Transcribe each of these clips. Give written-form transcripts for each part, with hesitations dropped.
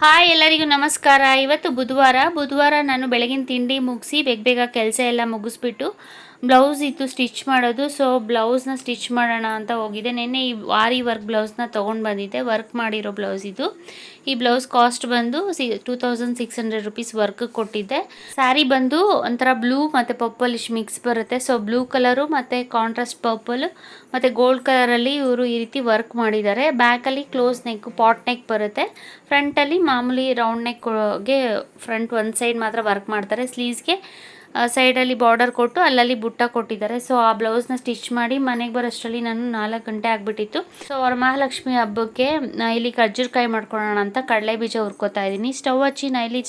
Hi ಎಲ್ಲರಿಗೂ ನಮಸ್ಕಾರ. ಇವತ್ತು ಬುಧವಾರ ನಾನು ಬೆಳಗಿನ ತಿಂಡಿ ಮುಗಿಸಿ ಬೇಗ ಕೆಲಸ ಎಲ್ಲ ಮುಗಿಸ್ಬಿಟ್ಟು ಬ್ಲೌಸ್ ಇತ್ತು ಸ್ಟಿಚ್ ಮಾಡೋದು. ಸೊ ಬ್ಲೌಸ್ನ ಸ್ಟಿಚ್ ಮಾಡೋಣ ಅಂತ ಹೋಗಿದ್ದೆ. ನೆನ್ನೆ ಈ ಆರಿ ವರ್ಕ್ ಬ್ಲೌಸ್ನ ತೊಗೊಂಡು ಬಂದಿದ್ದೆ. ವರ್ಕ್ ಮಾಡಿರೋ ಬ್ಲೌಸ್ ಇದು. ಈ ಬ್ಲೌಸ್ ಕಾಸ್ಟ್ ಬಂದು 2600 ರುಪೀಸ್ ವರ್ಕ್ ಕೊಟ್ಟಿದ್ದೆ. ಸ್ಯಾರಿ ಬಂದು ಒಂಥರ ಬ್ಲೂ ಮತ್ತು ಪರ್ಪಲಿಶ್ ಮಿಕ್ಸ್ ಬರುತ್ತೆ. ಸೊ ಬ್ಲೂ ಕಲರು ಮತ್ತು ಕಾಂಟ್ರಾಸ್ಟ್ ಪರ್ಪಲ್ ಮತ್ತು ಗೋಲ್ಡ್ ಕಲರಲ್ಲಿ ಇವರು ಈ ರೀತಿ ವರ್ಕ್ ಮಾಡಿದ್ದಾರೆ. ಬ್ಯಾಕಲ್ಲಿ ಕ್ಲೋಸ್ ನೆಕ್ ಪಾಟ್ ನೆಕ್ ಬರುತ್ತೆ. ಫ್ರಂಟಲ್ಲಿ ಮಾಮೂಲಿ ರೌಂಡ್ ನೆಕ್ಗೆ ಫ್ರಂಟ್ ಒಂದು ಸೈಡ್ ಮಾತ್ರ ವರ್ಕ್ ಮಾಡ್ತಾರೆ. ಸ್ಲೀವ್ಸ್ಗೆ ಸೈಡಲ್ಲಿ ಬಾರ್ಡರ್ ಕೊಟ್ಟು ಅಲ್ಲಲ್ಲಿ ಬುಟ್ಟ ಕೊಟ್ಟಿದ್ದಾರೆ. ಸೊ ಆ ಬ್ಲೌಸ್ನ ಸ್ಟಿಚ್ ಮಾಡಿ ಮನೆಗೆ ಬರೋಷ್ಟರಲ್ಲಿ ನಾನು 4 ಗಂಟೆ ಆಗಿಬಿಟ್ಟಿತ್ತು. ಸೊ ವರಮಹಾಲಕ್ಷ್ಮಿ ಹಬ್ಬಕ್ಕೆ ಇಲ್ಲಿ ಕರ್ಜೂರಕಾಯಿ ಮಾಡ್ಕೊಳ್ಳೋಣ ಅಂತ ಕಡಲೆ ಬೀಜ ಹುರ್ಕೋತಾ ಇದ್ದೀನಿ. ಸ್ಟವ್ ಹಚ್ಚಿ ಇಲ್ಲಿ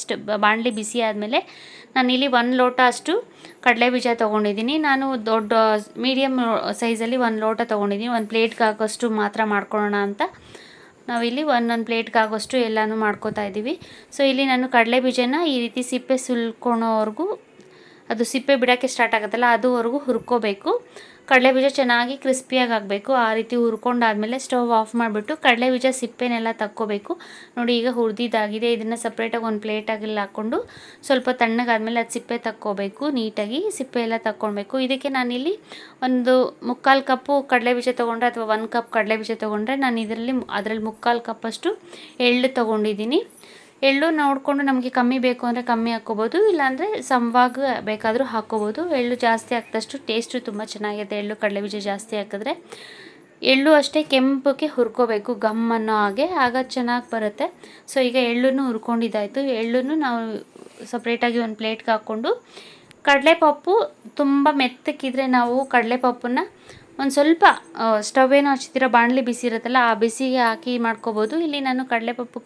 ಬಾಣಲಿ ಬಿಸಿ ಆದಮೇಲೆ ನಾನಿಲ್ಲಿ 1 ಲೋಟ ಅಷ್ಟು ಕಡಲೆ ಬೀಜ ತೊಗೊಂಡಿದ್ದೀನಿ. ನಾನು ದೊಡ್ಡ ಮೀಡಿಯಮ್ ಸೈಜಲ್ಲಿ 1 ಲೋಟ ತೊಗೊಂಡಿದ್ದೀನಿ. 1 ಪ್ಲೇಟ್ಗೆ ಆಗೋಷ್ಟು ಮಾತ್ರ ಮಾಡ್ಕೊಳ್ಳೋಣ ಅಂತ ನಾವಿಲ್ಲಿ ಒಂದೊಂದು ಪ್ಲೇಟ್ಗೆ ಆಗೋಷ್ಟು ಎಲ್ಲನೂ ಮಾಡ್ಕೋತಾ ಇದ್ದೀವಿ. ಸೊ ಇಲ್ಲಿ ನಾನು ಕಡಲೆ ಬೀಜನ ಈ ರೀತಿ ಸಿಪ್ಪೆ ಸುಲ್ಕೊಳೋವರೆಗೂ, ಅದು ಸಿಪ್ಪೆ ಬಿಡೋಕ್ಕೆ ಸ್ಟಾರ್ಟ್ ಆಗುತ್ತಲ್ಲ ಅದುವರೆಗೂ ಹುರ್ಕೋಬೇಕು. ಕಡಲೆ ಬೀಜ ಚೆನ್ನಾಗಿ ಕ್ರಿಸ್ಪಿಯಾಗಿ ಆಗಬೇಕು. ಆ ರೀತಿ ಹುರ್ಕೊಂಡಾದ್ಮೇಲೆ ಸ್ಟವ್ ಆಫ್ ಮಾಡಿಬಿಟ್ಟು ಕಡಲೆ ಬೀಜ ಸಿಪ್ಪೆನೆಲ್ಲ ತಕ್ಕೋಬೇಕು. ನೋಡಿ ಈಗ ಹುರಿದಿದ್ದಾಗಿದೆ. ಇದನ್ನು ಸಪ್ರೇಟಾಗಿ ಒಂದು ಪ್ಲೇಟಾಗೆಲ್ಲ ಹಾಕ್ಕೊಂಡು ಸ್ವಲ್ಪ ತಣ್ಣಗಾದ್ಮೇಲೆ ಅದು ಸಿಪ್ಪೆ ತಕ್ಕೋಬೇಕು. ನೀಟಾಗಿ ಸಿಪ್ಪೆ ಎಲ್ಲ ತಕ್ಕೊಳ್ಬೇಕು. ಇದಕ್ಕೆ ನಾನಿಲ್ಲಿ ಒಂದು 3/4 ಕಪ್ಪು ಕಡಲೆ ಬೀಜ ತೊಗೊಂಡ್ರೆ ಅಥವಾ 1 ಕಪ್ ಕಡಲೆ ಬೀಜ ತೊಗೊಂಡ್ರೆ ನಾನು ಅದರಲ್ಲಿ 3/4 ಕಪ್ಪಷ್ಟು ಎಳ್ಳು ತೊಗೊಂಡಿದ್ದೀನಿ. ಎಳ್ಳು ನೋಡಿಕೊಂಡು ನಮಗೆ ಕಮ್ಮಿ ಬೇಕು ಅಂದರೆ ಕಮ್ಮಿ ಹಾಕ್ಕೋಬೋದು, ಇಲ್ಲಾಂದರೆ ಸಮವಾಗಿ ಬೇಕಾದರೂ ಹಾಕ್ಕೋಬೋದು. ಎಳ್ಳು ಜಾಸ್ತಿ ಹಾಕಿದಷ್ಟು ಟೇಸ್ಟು ತುಂಬ ಚೆನ್ನಾಗಿರುತ್ತೆ. ಎಳ್ಳು ಕಡಲೆ ಬೀಜ ಜಾಸ್ತಿ ಹಾಕಿದ್ರೆ ಎಳ್ಳು ಅಷ್ಟೇ ಕೆಂಪಕ್ಕೆ ಹುರ್ಕೋಬೇಕು, ಗಮ್ ಅನ್ನೋ ಹಾಗೆ, ಆಗ ಚೆನ್ನಾಗಿ ಬರುತ್ತೆ. ಸೊ ಈಗ ಎಳ್ಳನ್ನು ಹುರ್ಕೊಂಡಿದ್ದಾಯಿತು. ಎಳ್ಳನ್ನು ನಾವು ಸಪ್ರೇಟಾಗಿ ಒಂದು ಪ್ಲೇಟ್ಗೆ ಹಾಕ್ಕೊಂಡು, ಕಡಲೆಪಪ್ಪು ತುಂಬ ಮೆತ್ತಕ್ಕಿದ್ರೆ ನಾವು ಕಡಲೆಪಪ್ಪನ್ನು ಒಂದು ಸ್ವಲ್ಪ ಸ್ಟವ್ ಏನೋ ಹಚ್ಚಿದಿರೋ ಬಾಣಲಿ ಬಿಸಿ ಇರುತ್ತಲ್ಲ ಆ ಬಿಸಿಗೆ ಹಾಕಿ ಮಾಡ್ಕೋಬೋದು. ಇಲ್ಲಿ ನಾನು ಕಡಲೆಪಪ್ಪು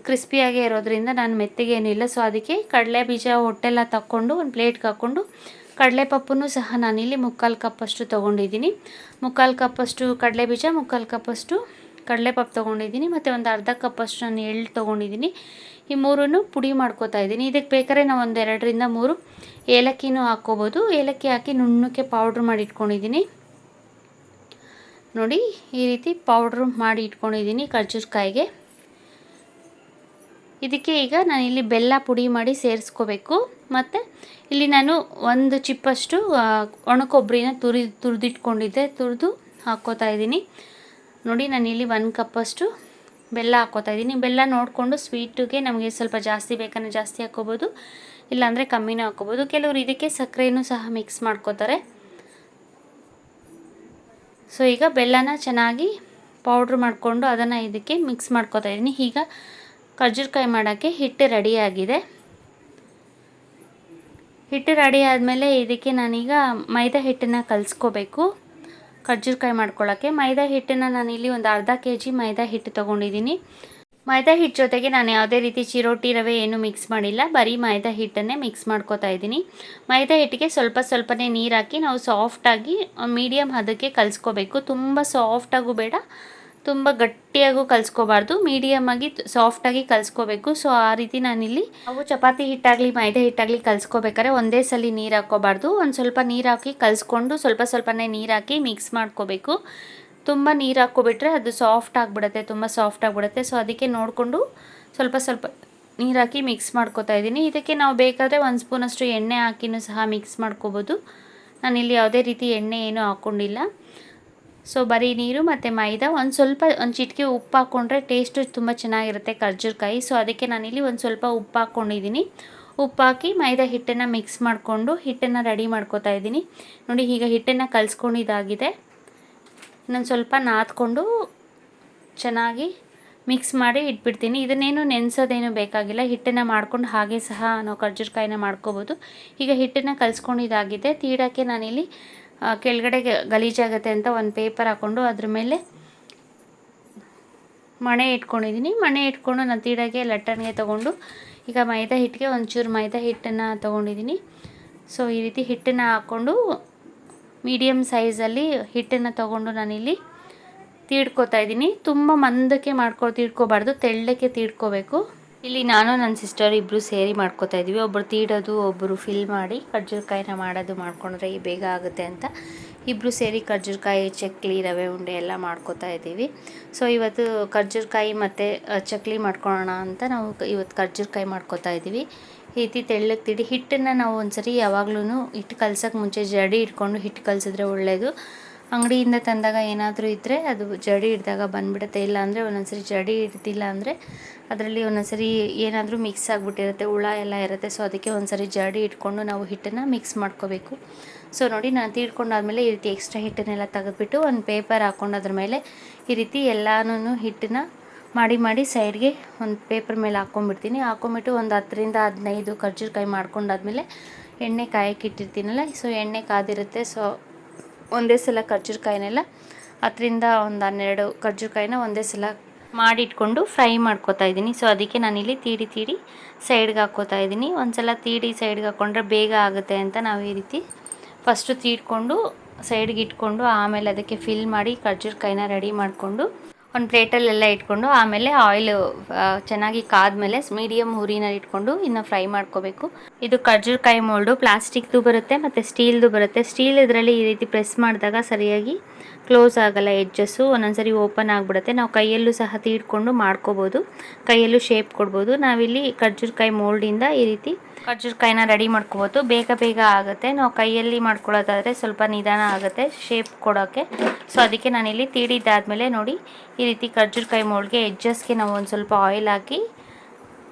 ಕ್ರಿಸ್ಪಿಯಾಗೇ ಇರೋದ್ರಿಂದ ನಾನು ಮೆತ್ತಗೆ ಏನಿಲ್ಲ. ಸೊ ಅದಕ್ಕೆ ಕಡಲೆ ಬೀಜ ಹೊಟ್ಟೆಲ್ಲ ತಕ್ಕೊಂಡು ಒಂದು ಪ್ಲೇಟ್ಗೆ ಹಾಕ್ಕೊಂಡು ಕಡಲೆಪಪ್ಪನ್ನು ಸಹ ನಾನಿಲ್ಲಿ 3/4 ಕಪ್ಪಷ್ಟು ತೊಗೊಂಡಿದ್ದೀನಿ. 3/4 ಕಪ್ಪಷ್ಟು ಕಡಲೆ ಬೀಜ, 3/4 ಕಪ್ಪಷ್ಟು ಕಡಲೆಪಪ್ಪು ತೊಗೊಂಡಿದ್ದೀನಿ ಮತ್ತು ಒಂದು ಅರ್ಧ ಕಪ್ಪಷ್ಟು ನಾನು ಎಳ್ಳು ತೊಗೊಂಡಿದ್ದೀನಿ. ಈ ಮೂರನ್ನು ಪುಡಿ ಮಾಡ್ಕೋತಾ ಇದ್ದೀನಿ. ಇದಕ್ಕೆ ಬೇಕಾದ್ರೆ ನಾವು ಒಂದು 2ರಿಂದ 3 ಏಲಕ್ಕಿನೂ ಹಾಕ್ಕೋಬೋದು. ಏಲಕ್ಕಿ ಹಾಕಿ ನುಣ್ಣಕ್ಕೆ ಪೌಡ್ರ್ ಮಾಡಿ ಇಟ್ಕೊಂಡಿದ್ದೀನಿ. ನೋಡಿ ಈ ರೀತಿ ಪೌಡ್ರ್ ಮಾಡಿ ಇಟ್ಕೊಂಡಿದ್ದೀನಿ ಕರ್ಜೂರಕಾಯಿಗೆ. ಇದಕ್ಕೆ ಈಗ ನಾನಿಲ್ಲಿ ಬೆಲ್ಲ ಪುಡಿ ಮಾಡಿ ಸೇರಿಸ್ಕೋಬೇಕು. ಮತ್ತು ಇಲ್ಲಿ ನಾನು 1 ಚಿಪ್ಪಷ್ಟು ಒಣಕೊಬ್ಬರಿನ ತುರಿದಿಟ್ಕೊಂಡಿದ್ದೆ, ತುರಿದು ಹಾಕ್ಕೋತಾ ಇದ್ದೀನಿ. ನೋಡಿ ನಾನಿಲ್ಲಿ 1 ಕಪ್ಪಷ್ಟು ಬೆಲ್ಲ ಹಾಕ್ಕೋತಾ ಇದ್ದೀನಿ. ಬೆಲ್ಲ ನೋಡಿಕೊಂಡು ಸ್ವೀಟಿಗೆ ನಮಗೆ ಸ್ವಲ್ಪ ಜಾಸ್ತಿ ಬೇಕಂದರೆ ಜಾಸ್ತಿ ಹಾಕ್ಕೋಬೋದು, ಇಲ್ಲಾಂದರೆ ಕಮ್ಮಿನೂ ಹಾಕ್ಕೋಬೋದು. ಕೆಲವರು ಇದಕ್ಕೆ ಸಕ್ಕರೆನೂ ಸಹ ಮಿಕ್ಸ್ ಮಾಡ್ಕೋತಾರೆ. ಸೊ ಈಗ ಬೆಲ್ಲನ ಚೆನ್ನಾಗಿ ಪೌಡ್ರ್ ಮಾಡಿಕೊಂಡು ಅದನ್ನು ಇದಕ್ಕೆ ಮಿಕ್ಸ್ ಮಾಡ್ಕೋತಾ ಇದ್ದೀನಿ. ಈಗ ಕರ್ಜೂರಕಾಯಿ ಮಾಡೋಕ್ಕೆ ಹಿಟ್ಟು ರೆಡಿಯಾಗಿದೆ. ಹಿಟ್ಟು ರೆಡಿ ಆದಮೇಲೆ ಇದಕ್ಕೆ ನಾನೀಗ ಮೈದಾ ಹಿಟ್ಟನ್ನು ಕಲಿಸ್ಕೋಬೇಕು. ಕರ್ಜೂರಕಾಯಿ ಮಾಡ್ಕೊಳ್ಳೋಕ್ಕೆ ಮೈದಾ ಹಿಟ್ಟನ್ನು ನಾನಿಲ್ಲಿ ಒಂದು ಅರ್ಧ kg ಮೈದಾ ಹಿಟ್ಟು ತೊಗೊಂಡಿದ್ದೀನಿ. ಮೈದಾ ಹಿಟ್ಟು ಜೊತೆಗೆ ನಾನು ಯಾವುದೇ ರೀತಿ ಚಿರೋಟಿ ರವೆ ಏನು ಮಿಕ್ಸ್ ಮಾಡಿಲ್ಲ, ಬರೀ ಮೈದಾ ಹಿಟ್ಟನ್ನೇ ಮಿಕ್ಸ್ ಮಾಡ್ಕೋತಾ ಇದ್ದೀನಿ. ಮೈದಾ ಹಿಟ್ಟಿಗೆ ಸ್ವಲ್ಪನೇ ನೀರು ಹಾಕಿ ನಾವು ಸಾಫ್ಟಾಗಿ ಮೀಡಿಯಮ್ ಹದಕ್ಕೆ ಕಲಿಸ್ಕೋಬೇಕು. ತುಂಬ ಸಾಫ್ಟಾಗೂ ಬೇಡ, ತುಂಬ ಗಟ್ಟಿಯಾಗೂ ಕಲಿಸ್ಕೋಬಾರ್ದು, ಮೀಡಿಯಮಾಗಿ ಸಾಫ್ಟಾಗಿ ಕಲಿಸ್ಕೋಬೇಕು. ಸೊ ಆ ರೀತಿ ನಾನಿಲ್ಲಿ ನಾವು ಚಪಾತಿ ಹಿಟ್ಟಾಗಲಿ ಮೈದಾ ಹಿಟ್ಟಾಗಲಿ ಕಲಿಸ್ಕೋಬೇಕಾದ್ರೆ ಒಂದೇ ಸಲ ನೀರು ಹಾಕ್ಕೋಬಾರ್ದು. ಒಂದು ಸ್ವಲ್ಪ ನೀರು ಹಾಕಿ ಕಲಿಸ್ಕೊಂಡು ಸ್ವಲ್ಪನೇ ನೀರು ಹಾಕಿ ಮಿಕ್ಸ್ ಮಾಡ್ಕೋಬೇಕು. ತುಂಬ ನೀರು ಹಾಕ್ಕೊಬಿಟ್ರೆ ಅದು ಸಾಫ್ಟ್ ಆಗಿಬಿಡುತ್ತೆ, ತುಂಬ ಸಾಫ್ಟ್ ಆಗಿಬಿಡುತ್ತೆ. ಸೊ ಅದಕ್ಕೆ ನೋಡಿಕೊಂಡು ಸ್ವಲ್ಪ ನೀರು ಹಾಕಿ ಮಿಕ್ಸ್ ಮಾಡ್ಕೋತಾ ಇದ್ದೀನಿ. ಇದಕ್ಕೆ ನಾವು ಬೇಕಾದರೆ 1 ಸ್ಪೂನಷ್ಟು ಎಣ್ಣೆ ಹಾಕಿನೂ ಸಹ ಮಿಕ್ಸ್ ಮಾಡ್ಕೋಬೋದು. ನಾನಿಲ್ಲಿ ಯಾವುದೇ ರೀತಿ ಎಣ್ಣೆ ಏನೂ ಹಾಕ್ಕೊಂಡಿಲ್ಲ. ಸೊ ಬರೀ ನೀರು ಮತ್ತು ಮೈದಾ, ಒಂದು ಚಿಟಿಕೆ ಉಪ್ಪು ಹಾಕ್ಕೊಂಡ್ರೆ ಟೇಸ್ಟು ತುಂಬ ಚೆನ್ನಾಗಿರುತ್ತೆ ಕರ್ಜೂರಕಾಯಿ. ಸೊ ಅದಕ್ಕೆ ನಾನಿಲ್ಲಿ ಒಂದು ಸ್ವಲ್ಪ ಉಪ್ಪು ಹಾಕ್ಕೊಂಡಿದ್ದೀನಿ. ಉಪ್ಪು ಹಾಕಿ ಮೈದಾ ಹಿಟ್ಟನ್ನು ಮಿಕ್ಸ್ ಮಾಡಿಕೊಂಡು ಹಿಟ್ಟನ್ನು ರೆಡಿ ಮಾಡ್ಕೋತಾ ಇದ್ದೀನಿ. ನೋಡಿ ಈಗ ಹಿಟ್ಟನ್ನು ಕಲಿಸ್ಕೊಂಡಿದ್ದಾಗಿದೆ. ನಾನು ಸ್ವಲ್ಪ ನಾದ್ಕೊಂಡು ಚೆನ್ನಾಗಿ ಮಿಕ್ಸ್ ಮಾಡಿ ಇಟ್ಬಿಡ್ತೀನಿ. ಇದನ್ನೇನು ನೆನೆಸೋದೇನು ಬೇಕಾಗಿಲ್ಲ, ಹಿಟ್ಟನ್ನು ಮಾಡ್ಕೊಂಡು ಹಾಗೆ ಸಹ ನಾವು ಕರ್ಜೂರಕಾಯಿನ ಮಾಡ್ಕೋಬೋದು. ಈಗ ಹಿಟ್ಟನ್ನು ಕಲಿಸ್ಕೊಂಡಿದ್ದಾಗಿದೆ. ತೀಡೋಕ್ಕೆ ನಾನಿಲ್ಲಿ ಕೆಳಗಡೆ ಗಲೀಜಾಗುತ್ತೆ ಅಂತ ಒಂದು ಪೇಪರ್ ಹಾಕ್ಕೊಂಡು ಅದ್ರ ಮೇಲೆ ಮಣೆ ಇಟ್ಕೊಂಡಿದ್ದೀನಿ. ಮಣೆ ಇಟ್ಕೊಂಡು ನಾನು ತೀಡೋಕ್ಕೆ ಲಟ್ಟಣಿಗೆ ತೊಗೊಂಡು ಈಗ ಮೈದಾ ಹಿಟ್ಟಿಗೆ ಒಂಚೂರು ಮೈದಾ ಹಿಟ್ಟನ್ನು ತೊಗೊಂಡಿದ್ದೀನಿ. ಸೊ ಈ ರೀತಿ ಹಿಟ್ಟನ್ನು ಹಾಕ್ಕೊಂಡು ಮೀಡಿಯಮ್ ಸೈಜಲ್ಲಿ ಹಿಟ್ಟನ್ನು ತೊಗೊಂಡು ನಾನಿಲ್ಲಿ ತೀಡ್ಕೋತಾ ಇದ್ದೀನಿ. ತುಂಬ ಮಂದಕ್ಕೆ ತೀಡ್ಕೋಬಾರ್ದು, ತೆಳ್ಳಕ್ಕೆ ತೀಡ್ಕೋಬೇಕು. ಇಲ್ಲಿ ನಾನು ನನ್ನ ಸಿಸ್ಟರ್ ಇಬ್ಬರು ಸೇರಿ ಮಾಡ್ಕೋತಾ ಇದ್ದೀವಿ. ಒಬ್ಬರು ತೀಡೋದು, ಒಬ್ಬರು ಫಿಲ್ ಮಾಡಿ ಕರ್ಜೂರಕಾಯಿನ ಮಾಡ್ಕೊಂಡ್ರೆ ಬೇಗ ಆಗುತ್ತೆ ಅಂತ. ಇಬ್ಬರು ಸೇರಿ ಖರ್ಜೂರಕಾಯಿ ಚಕ್ಲಿ ರವೆ ಉಂಡೆ ಎಲ್ಲ ಮಾಡ್ಕೋತಾ ಇದ್ದೀವಿ. ಸೊ ಇವತ್ತು ಖರ್ಜೂರಕಾಯಿ ಮತ್ತು ಚಕ್ಲಿ ಮಾಡ್ಕೊಳ್ಳೋಣ ಅಂತ ನಾವು ಇವತ್ತು ಖರ್ಜೂರಕಾಯಿ ಮಾಡ್ಕೋತಾ ಇದ್ದೀವಿ. ಈ ರೀತಿ ತೆಳ್ಳಗೆ ತಿಡಿ ಹಿಟ್ಟನ್ನು ನಾವು ಒಂದ್ಸರಿ ಯಾವಾಗ್ಲೂ ಹಿಟ್ಟು ಕಲ್ಸೋಕ್ಕೆ ಮುಂಚೆ ಜಡಿ ಇಟ್ಕೊಂಡು ಹಿಟ್ಟು ಕಲಸಿದ್ರೆ ಒಳ್ಳೆಯದು. ಅಂಗಡಿಯಿಂದ ತಂದಾಗ ಏನಾದರೂ ಇದ್ದರೆ ಅದು ಜಡಿ ಹಿಡ್ದಾಗ ಬಂದುಬಿಡುತ್ತೆ. ಇಲ್ಲಾಂದರೆ ಒಂದೊಂದ್ಸರಿ ಜಡಿ ಹಿಡ್ದಿಲ್ಲ ಅಂದರೆ ಅದರಲ್ಲಿ ಒಂದೊಂದ್ಸರಿ ಏನಾದರೂ ಮಿಕ್ಸ್ ಆಗಿಬಿಟ್ಟಿರುತ್ತೆ, ಹುಳ ಎಲ್ಲ ಇರುತ್ತೆ. ಸೊ ಅದಕ್ಕೆ ಒಂದ್ಸರಿ ಜಡಿ ಇಟ್ಕೊಂಡು ನಾವು ಹಿಟ್ಟನ್ನು ಮಿಕ್ಸ್ ಮಾಡ್ಕೋಬೇಕು. ಸೊ ನೋಡಿ ನಾನು ತೀಡ್ಕೊಂಡಾದ್ಮೇಲೆ ಈ ರೀತಿ ಎಕ್ಸ್ಟ್ರಾ ಹಿಟ್ಟನ್ನೆಲ್ಲ ತೆಗೆದುಬಿಟ್ಟು ಒಂದು ಪೇಪರ್ ಹಾಕ್ಕೊಂಡು ಅದ್ರ ಮೇಲೆ ಈ ರೀತಿ ಎಲ್ಲನೂ ಹಿಟ್ಟನ್ನು ಮಾಡಿ ಸೈಡ್ಗೆ ಒಂದು ಪೇಪರ್ ಮೇಲೆ ಹಾಕ್ಕೊಂಬಿಟ್ಟು ಒಂದು 10-15 ಖರ್ಜೂರಕಾಯಿ ಮಾಡ್ಕೊಂಡಾದ್ಮೇಲೆ ಎಣ್ಣೆ ಕಾಯಕ್ಕೆ ಇಟ್ಟಿರ್ತೀನಲ್ಲ, ಸೊ ಎಣ್ಣೆ ಕಾದಿರುತ್ತೆ. ಸೊ ಒಂದೇ ಸಲ ಖರ್ಜೂರಕಾಯಿನೆಲ್ಲ 10-12 ಖರ್ಜೂರಕಾಯಿನ ಒಂದೇ ಸಲ ಮಾಡಿಟ್ಕೊಂಡು ಫ್ರೈ ಮಾಡ್ಕೋತಾ ಇದ್ದೀನಿ. ಸೊ ಅದಕ್ಕೆ ನಾನಿಲ್ಲಿ ತೀಡಿ ಸೈಡ್ಗೆ ಹಾಕ್ಕೋತಾ ಇದ್ದೀನಿ. ಒಂದು ಸಲ ತೀಡಿ ಸೈಡ್ಗೆ ಹಾಕ್ಕೊಂಡ್ರೆ ಬೇಗ ಆಗುತ್ತೆ ಅಂತ ನಾವು ಈ ರೀತಿ ಫಸ್ಟು ತೀಡ್ಕೊಂಡು ಸೈಡ್ಗೆ ಇಟ್ಕೊಂಡು ಆಮೇಲೆ ಅದಕ್ಕೆ ಫಿಲ್ ಮಾಡಿ ಖರ್ಜೂರಕಾಯಿನ ರೆಡಿ ಮಾಡಿಕೊಂಡು ಒಂದು ಪ್ಲೇಟಲ್ಲೆಲ್ಲ ಇಟ್ಕೊಂಡು ಆಮೇಲೆ ಆಯಿಲ್ ಚೆನ್ನಾಗಿ ಕಾದ್ಮೇಲೆ ಮೀಡಿಯಮ್ ಉರಿನಲ್ಲಿ ಇಟ್ಕೊಂಡು ಇನ್ನು ಫ್ರೈ ಮಾಡ್ಕೋಬೇಕು. ಇದು ಖರ್ಜೂರಕಾಯಿ ಮೋಲ್ಡು ಪ್ಲಾಸ್ಟಿಕ್ದು ಬರುತ್ತೆ ಮತ್ತು ಸ್ಟೀಲ್ದು ಬರುತ್ತೆ. ಸ್ಟೀಲ್ ಇದರಲ್ಲಿ ಈ ರೀತಿ ಪ್ರೆಸ್ ಮಾಡಿದಾಗ ಸರಿಯಾಗಿ ಕ್ಲೋಸ್ ಆಗಲ್ಲ, ಎಡ್ಜಸ್ಸು ಒಂದೊಂದ್ಸರಿ ಓಪನ್ ಆಗಿಬಿಡುತ್ತೆ. ನಾವು ಕೈಯಲ್ಲೂ ಸಹ ತೀಡ್ಕೊಂಡು ಮಾಡ್ಕೋಬೋದು, ಕೈಯಲ್ಲೂ ಶೇಪ್ ಕೊಡ್ಬೋದು. ನಾವಿಲ್ಲಿ ಖರ್ಜೂರಕಾಯಿ ಮೋಲ್ಡಿಂದ ಈ ರೀತಿ ಖರ್ಜೂರಕಾಯಿನ ರೆಡಿ ಮಾಡ್ಕೋಬೋದು. ಬೇಗ ಆಗುತ್ತೆ. ನಾವು ಕೈಯಲ್ಲಿ ಮಾಡ್ಕೊಳ್ಳೋದಾದರೆ ಸ್ವಲ್ಪ ನಿಧಾನ ಆಗುತ್ತೆ ಶೇಪ್ ಕೊಡೋಕ್ಕೆ. ಸೊ ಅದಕ್ಕೆ ನಾನಿಲ್ಲಿ ತೀಡಿದ್ದಾದಮೇಲೆ ನೋಡಿ ಈ ರೀತಿ ಖರ್ಜೂರಕಾಯಿ ಮೋಲ್ಡ್ಗೆ ಎಡ್ಜಸ್ಗೆ ನಾವು ಒಂದು ಸ್ವಲ್ಪ ಆಯಿಲ್ ಹಾಕಿ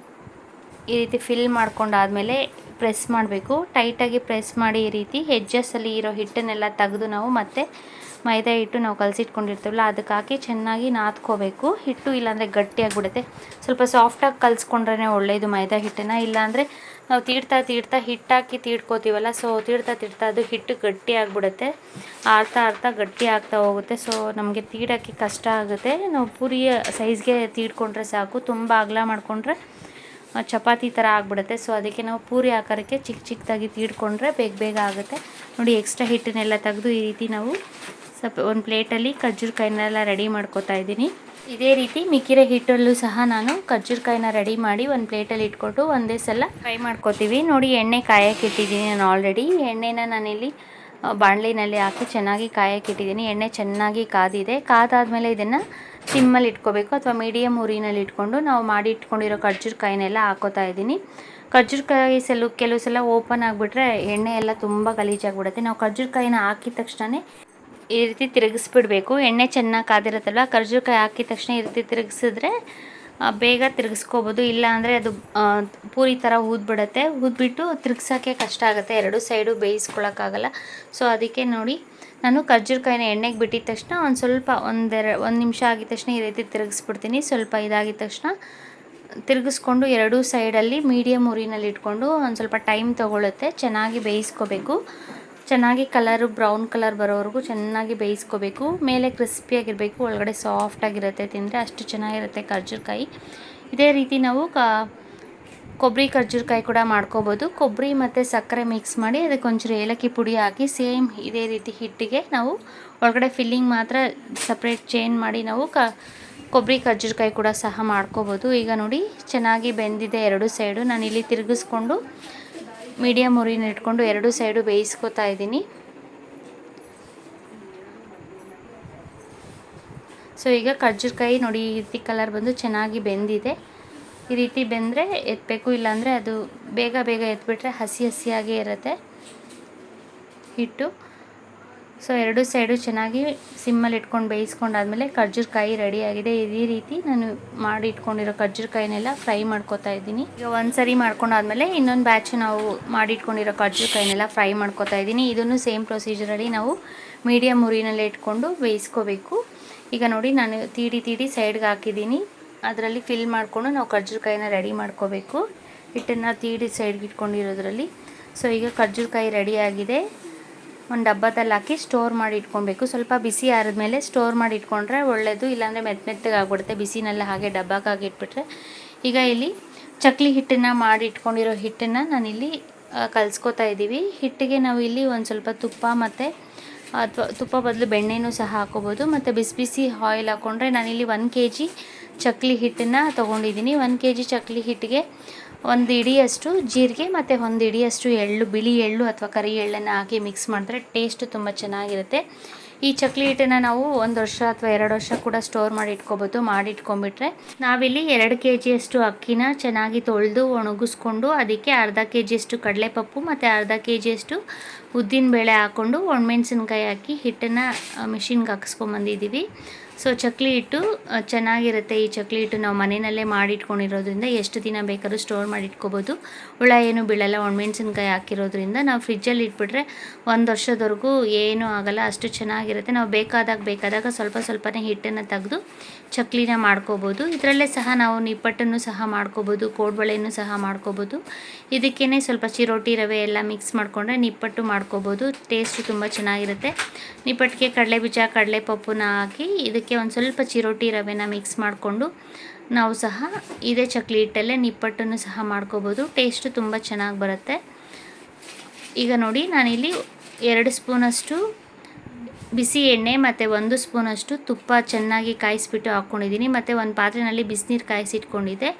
ಈ ರೀತಿ ಫಿಲ್ ಮಾಡ್ಕೊಂಡಾದಮೇಲೆ ಪ್ರೆಸ್ ಮಾಡಬೇಕು. ಟೈಟಾಗಿ ಪ್ರೆಸ್ ಮಾಡಿ ಈ ರೀತಿ ಎಡ್ಜಸ್ಸಲ್ಲಿ ಇರೋ ಹಿಟ್ಟನ್ನೆಲ್ಲ ತೆಗೆದು ನಾವು ಮತ್ತೆ ಮೈದಾ ಹಿಟ್ಟು ನಾವು ಕಲಸಿಟ್ಕೊಂಡಿರ್ತೀವಲ್ಲ ಅದಕ್ಕೆ ಹಾಕಿ ಚೆನ್ನಾಗಿ ನಾದ್ಕೋಬೇಕು. ಹಿಟ್ಟು ಇಲ್ಲಾಂದರೆ ಗಟ್ಟಿಯಾಗಿಬಿಡುತ್ತೆ. ಸ್ವಲ್ಪ ಸಾಫ್ಟಾಗಿ ಕಲಿಸ್ಕೊಂಡ್ರೆ ಒಳ್ಳೆಯದು ಮೈದಾ ಹಿಟ್ಟನ್ನು. ಇಲ್ಲಾಂದರೆ ನಾವು ತೀಡ್ತಾ ಹಿಟ್ಟಾಕಿ ತೀಡ್ಕೋತೀವಲ್ಲ, ಸೊ ತೀಡ್ತಾ ಅದು ಹಿಟ್ಟು ಗಟ್ಟಿ ಆಗಿಬಿಡುತ್ತೆ. ಆರ್ತಾ ಗಟ್ಟಿ ಆಗ್ತಾ ಹೋಗುತ್ತೆ. ಸೊ ನಮಗೆ ತೀಡೋಕ್ಕೆ ಕಷ್ಟ ಆಗುತ್ತೆ. ನಾವು ಪೂರಿಯ ಸೈಜ್ಗೆ ತೀಡ್ಕೊಂಡ್ರೆ ಸಾಕು. ತುಂಬ ಅಗಲ ಮಾಡಿಕೊಂಡ್ರೆ ಚಪಾತಿ ಥರ ಆಗಿಬಿಡುತ್ತೆ. ಸೊ ಅದಕ್ಕೆ ನಾವು ಪೂರಿ ಆಕಾರಕ್ಕೆ ಚಿಕ್ಕದಾಗಿ ತೀಡ್ಕೊಂಡ್ರೆ ಬೇಗ ಆಗುತ್ತೆ. ನೋಡಿ ಎಕ್ಸ್ಟ್ರಾ ಹಿಟ್ಟನ್ನೆಲ್ಲ ತೆಗೆದು ಈ ರೀತಿ ನಾವು ಸ್ವಲ್ಪ ಒಂದು ಪ್ಲೇಟಲ್ಲಿ ಖರ್ಜೂರಕಾಯಿನೆಲ್ಲ ರೆಡಿ ಮಾಡ್ಕೋತಾ ಇದ್ದೀನಿ. ಇದೇ ರೀತಿ ಮಿಕ್ಕಿರೋ ಹಿಟ್ಟಲ್ಲೂ ಸಹ ನಾನು ಖರ್ಜೂರಕಾಯಿನ ರೆಡಿ ಮಾಡಿ ಒಂದು ಪ್ಲೇಟಲ್ಲಿ ಇಟ್ಕೊಂಡು ಒಂದೇ ಸಲ ಫ್ರೈ ಮಾಡ್ಕೋತೀವಿ. ನೋಡಿ ಎಣ್ಣೆ ಕಾಯಕ್ಕೆ ಇಟ್ಟಿದ್ದೀನಿ ನಾನು ಆಲ್ರೆಡಿ. ಎಣ್ಣೆನ ನಾನಿಲ್ಲಿ ಬಾಣಲಿನಲ್ಲಿ ಹಾಕಿ ಚೆನ್ನಾಗಿ ಕಾಯಕ್ಕೆ ಇಟ್ಟಿದ್ದೀನಿ. ಎಣ್ಣೆ ಚೆನ್ನಾಗಿ ಕಾದಿದೆ. ಕಾದಾದಮೇಲೆ ಇದನ್ನು ಸಿಮ್ಮಲ್ಲಿ ಇಟ್ಕೋಬೇಕು ಅಥವಾ ಮೀಡಿಯಮ್ ಉರಿನಲ್ಲಿ ಇಟ್ಕೊಂಡು ನಾವು ಮಾಡಿ ಇಟ್ಕೊಂಡಿರೋ ಖರ್ಜೂರಕಾಯಿನೆಲ್ಲ ಹಾಕೋತಾ ಇದ್ದೀನಿ. ಖರ್ಜೂರಕಾಯಿ ಕೆಲವು ಸಲ ಓಪನ್ ಆಗಿಬಿಟ್ರೆ ಎಣ್ಣೆ ಎಲ್ಲ ತುಂಬ ಗಲೀಜಾಗಿಬಿಡುತ್ತೆ. ನಾವು ಖರ್ಜೂರಕಾಯಿನ ಹಾಕಿದ ತಕ್ಷಣ ಈ ರೀತಿ ತಿರುಗಿಸ್ಬಿಡ್ಬೇಕು. ಎಣ್ಣೆ ಚೆನ್ನಾಗಿ ಕಾದಿರುತ್ತಲ್ವ, ಖರ್ಜೂರಕಾಯಿ ಹಾಕಿದ ತಕ್ಷಣ ಈ ರೀತಿ ತಿರುಗಿಸಿದ್ರೆ ಬೇಗ ತಿರುಗಿಸ್ಕೋಬೋದು. ಇಲ್ಲ ಅಂದರೆ ಅದು ಪೂರಿ ಥರ ಊದ್ಬಿಡುತ್ತೆ. ಊದ್ಬಿಟ್ಟು ತಿರುಗ್ಸೋಕ್ಕೆ ಕಷ್ಟ ಆಗುತ್ತೆ, ಎರಡು ಸೈಡು ಬೇಯಿಸ್ಕೊಳ್ಳೋಕ್ಕಾಗಲ್ಲ. ಸೊ ಅದಕ್ಕೆ ನೋಡಿ ನಾನು ಖರ್ಜೂರಕಾಯಿನ ಎಣ್ಣೆಗೆ ಬಿಟ್ಟಿದ ತಕ್ಷಣ ಒಂದು ಸ್ವಲ್ಪ ಒಂದು ನಿಮಿಷ ಆಗಿದ ತಕ್ಷಣ ಈ ರೀತಿ ತಿರುಗಿಸ್ಬಿಡ್ತೀನಿ. ಸ್ವಲ್ಪ ಇದಾಗಿದ ತಕ್ಷಣ ತಿರುಗಿಸ್ಕೊಂಡು ಎರಡೂ ಸೈಡಲ್ಲಿ ಮೀಡಿಯಮ್ ಉರಿನಲ್ಲಿ ಇಟ್ಕೊಂಡು ಒಂದು ಸ್ವಲ್ಪ ಟೈಮ್ ತೊಗೊಳುತ್ತೆ. ಚೆನ್ನಾಗಿ ಬೇಯಿಸ್ಕೋಬೇಕು. ಚೆನ್ನಾಗಿ ಬ್ರೌನ್ ಕಲರ್ ಬರೋವರೆಗೂ ಚೆನ್ನಾಗಿ ಬೇಯಿಸ್ಕೋಬೇಕು. ಮೇಲೆ ಕ್ರಿಸ್ಪಿಯಾಗಿರಬೇಕು, ಒಳಗಡೆ ಸಾಫ್ಟಾಗಿರುತ್ತೆ. ತಿಂದರೆ ಅಷ್ಟು ಚೆನ್ನಾಗಿರುತ್ತೆ ಖರ್ಜೂರಕಾಯಿ. ಇದೇ ರೀತಿ ನಾವು ಕೊಬ್ಬರಿ ಖರ್ಜೂರಕಾಯಿ ಕೂಡ ಮಾಡ್ಕೋಬೋದು. ಕೊಬ್ಬರಿ ಮತ್ತು ಸಕ್ಕರೆ ಮಿಕ್ಸ್ ಮಾಡಿ ಅದಕ್ಕೆ ಒಂಚೂರು ಏಲಕ್ಕಿ ಪುಡಿ ಹಾಕಿ ಸೇಮ್ ಇದೇ ರೀತಿ ಹಿಟ್ಟಿಗೆ ನಾವು ಒಳಗಡೆ ಫಿಲ್ಲಿಂಗ್ ಮಾತ್ರ ಸಪ್ರೇಟ್ ಚೇಂಜ್ ಮಾಡಿ ನಾವು ಕೊಬ್ಬರಿ ಖರ್ಜೂರಕಾಯಿ ಕೂಡ ಸಹ ಮಾಡ್ಕೋಬೋದು. ಈಗ ನೋಡಿ ಚೆನ್ನಾಗಿ ಬೆಂದಿದೆ ಎರಡೂ ಸೈಡು. ನಾನಿಲ್ಲಿ ತಿರುಗಿಸ್ಕೊಂಡು ಮೀಡಿಯಮ್ ಉರಿನ ಇಟ್ಕೊಂಡು ಎರಡೂ ಸೈಡು ಬೇಯಿಸ್ಕೊತಾ ಇದ್ದೀನಿ. ಸೊ ಈಗ ಖರ್ಜೂರಕಾಯಿ ನೋಡಿ ಈ ರೀತಿ ಕಲರ್ ಬಂದು ಚೆನ್ನಾಗಿ ಬೆಂದಿದೆ. ಈ ರೀತಿ ಬೆಂದರೆ ಎತ್ತಬೇಕು, ಇಲ್ಲಾಂದರೆ ಅದು ಬೇಗ ಎತ್ಬಿಟ್ರೆ ಹಸಿಯಾಗೇ ಇರುತ್ತೆ ಹಿಟ್ಟು. ಸೊ ಎರಡೂ ಸೈಡು ಚೆನ್ನಾಗಿ ಸಿಮ್ಮಲ್ಲಿ ಇಟ್ಕೊಂಡು ಬೇಯಿಸ್ಕೊಂಡಾದ್ಮೇಲೆ ಖರ್ಜೂರಕಾಯಿ ರೆಡಿಯಾಗಿದೆ. ಇದೇ ರೀತಿ ನಾನು ಮಾಡಿ ಇಟ್ಕೊಂಡಿರೋ ಖರ್ಜೂರಕಾಯಿನೆಲ್ಲ ಫ್ರೈ ಮಾಡ್ಕೋತಾ ಇದ್ದೀನಿ. ಈಗ ಒಂದು ಸರಿ ಮಾಡ್ಕೊಂಡಾದ್ಮೇಲೆ ಇನ್ನೊಂದು ಬ್ಯಾಚ್ ನಾವು ಮಾಡಿ ಇಟ್ಕೊಂಡಿರೋ ಖರ್ಜೂರಕಾಯಿನೆಲ್ಲ ಫ್ರೈ ಮಾಡ್ಕೋತಾ ಇದ್ದೀನಿ. ಇದನ್ನು ಸೇಮ್ ಪ್ರೊಸೀಜರಲ್ಲಿ ನಾವು ಮೀಡಿಯಮ್ ಉರಿನಲ್ಲೇ ಇಟ್ಕೊಂಡು ಬೇಯಿಸ್ಕೋಬೇಕು. ಈಗ ನೋಡಿ ನಾನು ತೀಡಿ ಸೈಡ್ಗೆ ಹಾಕಿದ್ದೀನಿ. ಅದರಲ್ಲಿ ಫಿಲ್ ಮಾಡಿಕೊಂಡು ನಾವು ಖರ್ಜೂರಕಾಯಿನ ರೆಡಿ ಮಾಡ್ಕೋಬೇಕು. ಹಿಟ್ಟನ್ನು ತೀಡಿ ಸೈಡ್ಗೆ ಇಟ್ಕೊಂಡಿರೋದ್ರಲ್ಲಿ. ಸೊ ಈಗ ಖರ್ಜೂರಕಾಯಿ ರೆಡಿಯಾಗಿದೆ. ಒಂದು ಡಬ್ಬದಲ್ಲಿ ಹಾಕಿ ಸ್ಟೋರ್ ಮಾಡಿ ಇಟ್ಕೊಬೇಕು. ಸ್ವಲ್ಪ ಬಿಸಿ ಆರಿದ್ಮೇಲೆ ಸ್ಟೋರ್ ಮಾಡಿ ಇಟ್ಕೊಂಡ್ರೆ ಒಳ್ಳೆಯದು. ಇಲ್ಲಾಂದರೆ ಮೆತ್ತಗೆ ಆಗ್ಬಿಡುತ್ತೆ ಬಿಸಿನೆಲ್ಲ ಹಾಗೆ ಡಬ್ಬಕ್ಕಾಗಿ ಇಟ್ಬಿಟ್ರೆ. ಈಗ ಇಲ್ಲಿ ಚಕ್ಲಿ ಹಿಟ್ಟನ್ನು ಮಾಡಿ ಇಟ್ಕೊಂಡಿರೋ ಹಿಟ್ಟನ್ನು ನಾನಿಲ್ಲಿ ಕಲಿಸ್ಕೋತಾ ಇದ್ದೀವಿ. ಹಿಟ್ಟಿಗೆ ನಾವು ಇಲ್ಲಿ ಒಂದು ಸ್ವಲ್ಪ ತುಪ್ಪ ಮತ್ತು ಅಥವಾ ತುಪ್ಪ ಬದಲು ಬೆಣ್ಣೆನೂ ಸಹ ಹಾಕೋಬೋದು. ಮತ್ತು ಬಿಸಿ ಆಯಿಲ್ ಹಾಕ್ಕೊಂಡ್ರೆ ನಾನಿಲ್ಲಿ 1 kg ಚಕ್ಲಿ ಹಿಟ್ಟನ್ನು ತೊಗೊಂಡಿದ್ದೀನಿ. 1 kg ಚಕ್ಲಿ ಹಿಟ್ಟಿಗೆ 1 ಹಿಡಿಯಷ್ಟು ಜೀರಿಗೆ ಮತ್ತು 1 ಹಿಡಿಯಷ್ಟು ಎಳ್ಳು, ಬಿಳಿ ಎಳ್ಳು ಅಥವಾ ಕರಿ ಎಳ್ಳನ್ನು ಹಾಕಿ ಮಿಕ್ಸ್ ಮಾಡಿದ್ರೆ ಟೇಸ್ಟ್ ತುಂಬ ಚೆನ್ನಾಗಿರುತ್ತೆ. ಈ ಚಕ್ಲಿ ಹಿಟ್ಟನ್ನು ನಾವು 1 ವರ್ಷ ಅಥವಾ 2 ವರ್ಷ ಕೂಡ ಸ್ಟೋರ್ ಮಾಡಿ ಇಟ್ಕೋಬೋದು. ಮಾಡಿ ಇಟ್ಕೊಂಡ್ಬಿಟ್ರೆ ನಾವಿಲ್ಲಿ 2 kgಯಷ್ಟು ಅಕ್ಕಿನ ಚೆನ್ನಾಗಿ ತೊಳೆದು ಒಣಗಿಸ್ಕೊಂಡು ಅದಕ್ಕೆ ಅರ್ಧ kgಯಷ್ಟು ಕಡಲೆಪಪ್ಪು ಮತ್ತು ಅರ್ಧ kgಯಷ್ಟು ಉದ್ದಿನಬೇಳೆ ಹಾಕ್ಕೊಂಡು ಒಣಮೆಣಸಿನ್ಕಾಯಿ ಹಾಕಿ ಹಿಟ್ಟನ್ನು ಮಿಷಿನ್ಗೆ ಹಾಕಿಸ್ಕೊಂಬಂದಿದ್ದೀವಿ. ಸೊ ಚಕ್ಲಿ ಹಿಟ್ಟು ಚೆನ್ನಾಗಿರುತ್ತೆ. ಈ ಚಕ್ಲಿ ಹಿಟ್ಟು ನಾವು ಮನೆಯಲ್ಲೇ ಮಾಡಿಟ್ಕೊಂಡಿರೋದ್ರಿಂದ ಎಷ್ಟು ದಿನ ಬೇಕಾದ್ರೂ ಸ್ಟೋರ್ ಮಾಡಿ ಇಟ್ಕೋಬೋದು. ಹುಳ ಏನು ಬೀಳಲ್ಲ. ಒಣಮೆಣಸಿನ್ಕಾಯಿ ಹಾಕಿರೋದ್ರಿಂದ ನಾವು ಫ್ರಿಜ್ಜಲ್ಲಿ ಇಟ್ಬಿಟ್ರೆ 1 ವರ್ಷದವರೆಗೂ ಏನೂ ಆಗೋಲ್ಲ. ಅಷ್ಟು ಚೆನ್ನಾಗಿರುತ್ತೆ. ನಾವು ಬೇಕಾದಾಗ ಸ್ವಲ್ಪನೇ ಹಿಟ್ಟನ್ನು ತೆಗೆದು ಚಕ್ಲಿನ ಮಾಡ್ಕೋಬೋದು. ಇದರಲ್ಲೇ ಸಹ ನಾವು ನಿಪ್ಪಟ್ಟನ್ನು ಸಹ ಮಾಡ್ಕೋಬೋದು, ಕೋಡ್ಬಳೆಯನ್ನು ಸಹ ಮಾಡ್ಕೋಬೋದು. ಇದಕ್ಕೇ ಸ್ವಲ್ಪ ಚಿರೋಟಿ ರವೆ ಎಲ್ಲ ಮಿಕ್ಸ್ ಮಾಡಿಕೊಂಡ್ರೆ ನಿಪ್ಪಟ್ಟು ಮಾಡ್ಕೋಬೋದು. ಟೇಸ್ಟು ತುಂಬ ಚೆನ್ನಾಗಿರುತ್ತೆ. ನಿಪ್ಪಟ್ಟಿಗೆ ಕಡಲೆಬೀಜ, ಕಡಲೆಪಪ್ಪುನ ಹಾಕಿ ಇದಕ್ಕೆ ಒಂದು ಸ್ವಲ್ಪ ಚಿರೋಟಿ ರವೆನ ಮಿಕ್ಸ್ ಮಾಡಿಕೊಂಡು ನಾವು ಸಹ ಇದೇ ಚಕ್ಲಿ ಹಿಟ್ಟಲ್ಲೇ ನಿಪ್ಪಟ್ಟನ್ನು ಸಹ ಮಾಡ್ಕೋಬೋದು. ಟೇಸ್ಟು ತುಂಬ ಚೆನ್ನಾಗಿ ಬರುತ್ತೆ. ಈಗ ನೋಡಿ, ನಾನಿಲ್ಲಿ 2 ಸ್ಪೂನಷ್ಟು ಬಿಸಿ ಎಣ್ಣೆ ಮತ್ತು 1 ಸ್ಪೂನಷ್ಟು ತುಪ್ಪ ಚೆನ್ನಾಗಿ ಕಾಯಿಸ್ಬಿಟ್ಟು ಹಾಕ್ಕೊಂಡಿದ್ದೀನಿ. ಮತ್ತು ಒಂದು ಪಾತ್ರೆಯಲ್ಲಿ ಬಿಸಿನೀರು ಕಾಯಿಸಿಟ್ಕೊಂಡಿದ್ದೆ,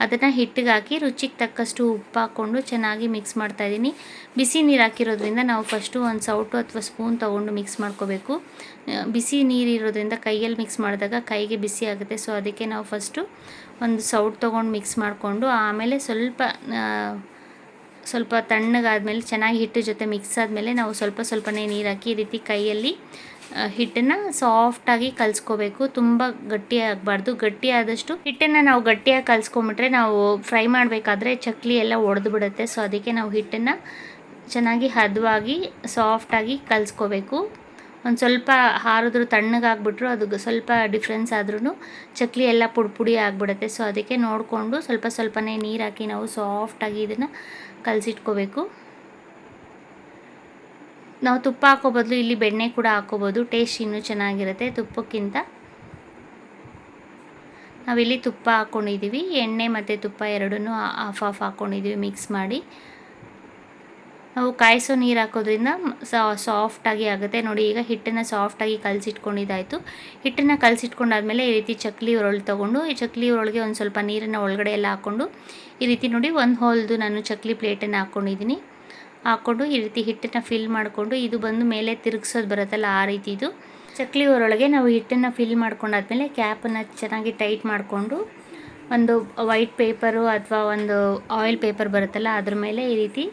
ಅದನ್ನು ಹಿಟ್ಟಿಗೆ ಹಾಕಿ ರುಚಿಗೆ ತಕ್ಕಷ್ಟು ಉಪ್ಪು ಹಾಕ್ಕೊಂಡು ಚೆನ್ನಾಗಿ ಮಿಕ್ಸ್ ಮಾಡ್ತಾಯಿದ್ದೀನಿ. ಬಿಸಿ ನೀರು ಹಾಕಿರೋದ್ರಿಂದ ನಾವು ಫಸ್ಟು ಒಂದು ಸೌಟು ಅಥವಾ ಸ್ಪೂನ್ ತೊಗೊಂಡು ಮಿಕ್ಸ್ ಮಾಡ್ಕೋಬೇಕು. ಬಿಸಿ ನೀರು ಇರೋದ್ರಿಂದ ಕೈಯಲ್ಲಿ ಮಿಕ್ಸ್ ಮಾಡಿದಾಗ ಕೈಗೆ ಬಿಸಿ ಆಗುತ್ತೆ. ಸೊ ಅದಕ್ಕೆ ನಾವು ಫಸ್ಟು ಒಂದು ಸೌಟು ತೊಗೊಂಡು ಮಿಕ್ಸ್ ಮಾಡಿಕೊಂಡು ಆಮೇಲೆ ಸ್ವಲ್ಪ ತಣ್ಣಗಾದ್ಮೇಲೆ ಚೆನ್ನಾಗಿ ಹಿಟ್ಟು ಜೊತೆ ಮಿಕ್ಸ್ ಆದಮೇಲೆ ನಾವು ಸ್ವಲ್ಪನೇ ನೀರು ಹಾಕಿ ಈ ರೀತಿ ಕೈಯಲ್ಲಿ ಹಿಟ್ಟನ್ನು ಸಾಫ್ಟಾಗಿ ಕಲಿಸ್ಕೋಬೇಕು. ತುಂಬ ಗಟ್ಟಿಯಾಗಬಾರ್ದು. ಗಟ್ಟಿಯಾದಷ್ಟು ಹಿಟ್ಟನ್ನು ನಾವು ಗಟ್ಟಿಯಾಗಿ ಕಲಿಸ್ಕೊಂಬಿಟ್ರೆ ನಾವು ಫ್ರೈ ಮಾಡಬೇಕಾದ್ರೆ ಚಕ್ಲಿ ಎಲ್ಲ ಒಡೆದು ಬಿಡುತ್ತೆ. ಸೊ ಅದಕ್ಕೆ ನಾವು ಹಿಟ್ಟನ್ನು ಚೆನ್ನಾಗಿ ಹದವಾಗಿ ಸಾಫ್ಟಾಗಿ ಕಲಿಸ್ಕೋಬೇಕು. ಒಂದು ಸ್ವಲ್ಪ ಹಾರಿದ್ರು ತಣ್ಣಗಾಗ್ಬಿಟ್ರು ಅದು ಸ್ವಲ್ಪ ಡಿಫ್ರೆನ್ಸ್ ಆದ್ರೂ ಚಕ್ಲಿ ಎಲ್ಲ ಪುಡಿ ಆಗಿಬಿಡುತ್ತೆ. ಸೊ ಅದಕ್ಕೆ ನೋಡಿಕೊಂಡು ಸ್ವಲ್ಪನೇ ನೀರು ಹಾಕಿ ನಾವು ಸಾಫ್ಟಾಗಿ ಇದನ್ನು ಕಲಸಿಟ್ಕೋಬೇಕು. ನಾವು ತುಪ್ಪ ಹಾಕೋ ಬದಲು ಇಲ್ಲಿ ಬೆಣ್ಣೆ ಕೂಡ ಹಾಕೋಬೋದು. ಟೇಸ್ಟ್ ಇನ್ನೂ ಚೆನ್ನಾಗಿರುತ್ತೆ ತುಪ್ಪಕ್ಕಿಂತ. ನಾವಿಲ್ಲಿ ತುಪ್ಪ ಹಾಕ್ಕೊಂಡಿದ್ದೀವಿ. ಎಣ್ಣೆ ಮತ್ತು ತುಪ್ಪ ಎರಡನ್ನೂ ಹಾಫ್ ಹಾಕ್ಕೊಂಡಿದ್ದೀವಿ ಮಿಕ್ಸ್ ಮಾಡಿ. ನಾವು ಕಾಯಿಸೋ ನೀರು ಹಾಕೋದ್ರಿಂದ ಸಾಫ್ಟಾಗಿ ಆಗುತ್ತೆ. ನೋಡಿ, ಈಗ ಹಿಟ್ಟನ್ನು ಸಾಫ್ಟಾಗಿ ಕಲಸಿಟ್ಕೊಂಡಿದ್ದಾಯಿತು. ಹಿಟ್ಟನ್ನು ಕಲಸಿಟ್ಕೊಂಡಾದ್ಮೇಲೆ ಈ ರೀತಿ ಚಕ್ಲಿ ಒರಳು ತೊಗೊಂಡು ಈ ಚಕ್ಲಿ ಒಳಗೆ ಒಂದು ಸ್ವಲ್ಪ ನೀರನ್ನು ಒಳಗಡೆ ಎಲ್ಲ ಹಾಕ್ಕೊಂಡು ಈ ರೀತಿ ನೋಡಿ ಒಂದು ಹೋಲ್ದು ನಾನು ಚಕ್ಲಿ ಪ್ಲೇಟನ್ನು ಹಾಕ್ಕೊಂಡಿದ್ದೀನಿ. ಹಾಕ್ಕೊಂಡು ಈ ರೀತಿ ಹಿಟ್ಟನ್ನು ಫಿಲ್ ಮಾಡಿಕೊಂಡು ಇದು ಬಂದು ಮೇಲೆ ತಿರುಗಿಸೋದು ಬರುತ್ತಲ್ಲ ಆ ರೀತಿ ಇದು ಚಕ್ಲಿ ಒರೊಳಗೆ ನಾವು ಹಿಟ್ಟನ್ನು ಫಿಲ್ ಮಾಡ್ಕೊಂಡಾದ್ಮೇಲೆ ಕ್ಯಾಪನ್ನು ಚೆನ್ನಾಗಿ ಟೈಟ್ ಮಾಡಿಕೊಂಡು ಒಂದು ವೈಟ್ ಪೇಪರು ಅಥವಾ ಒಂದು ಆಯಿಲ್ ಪೇಪರ್ ಬರುತ್ತಲ್ಲ ಅದ್ರ ಮೇಲೆ ಈ ರೀತಿ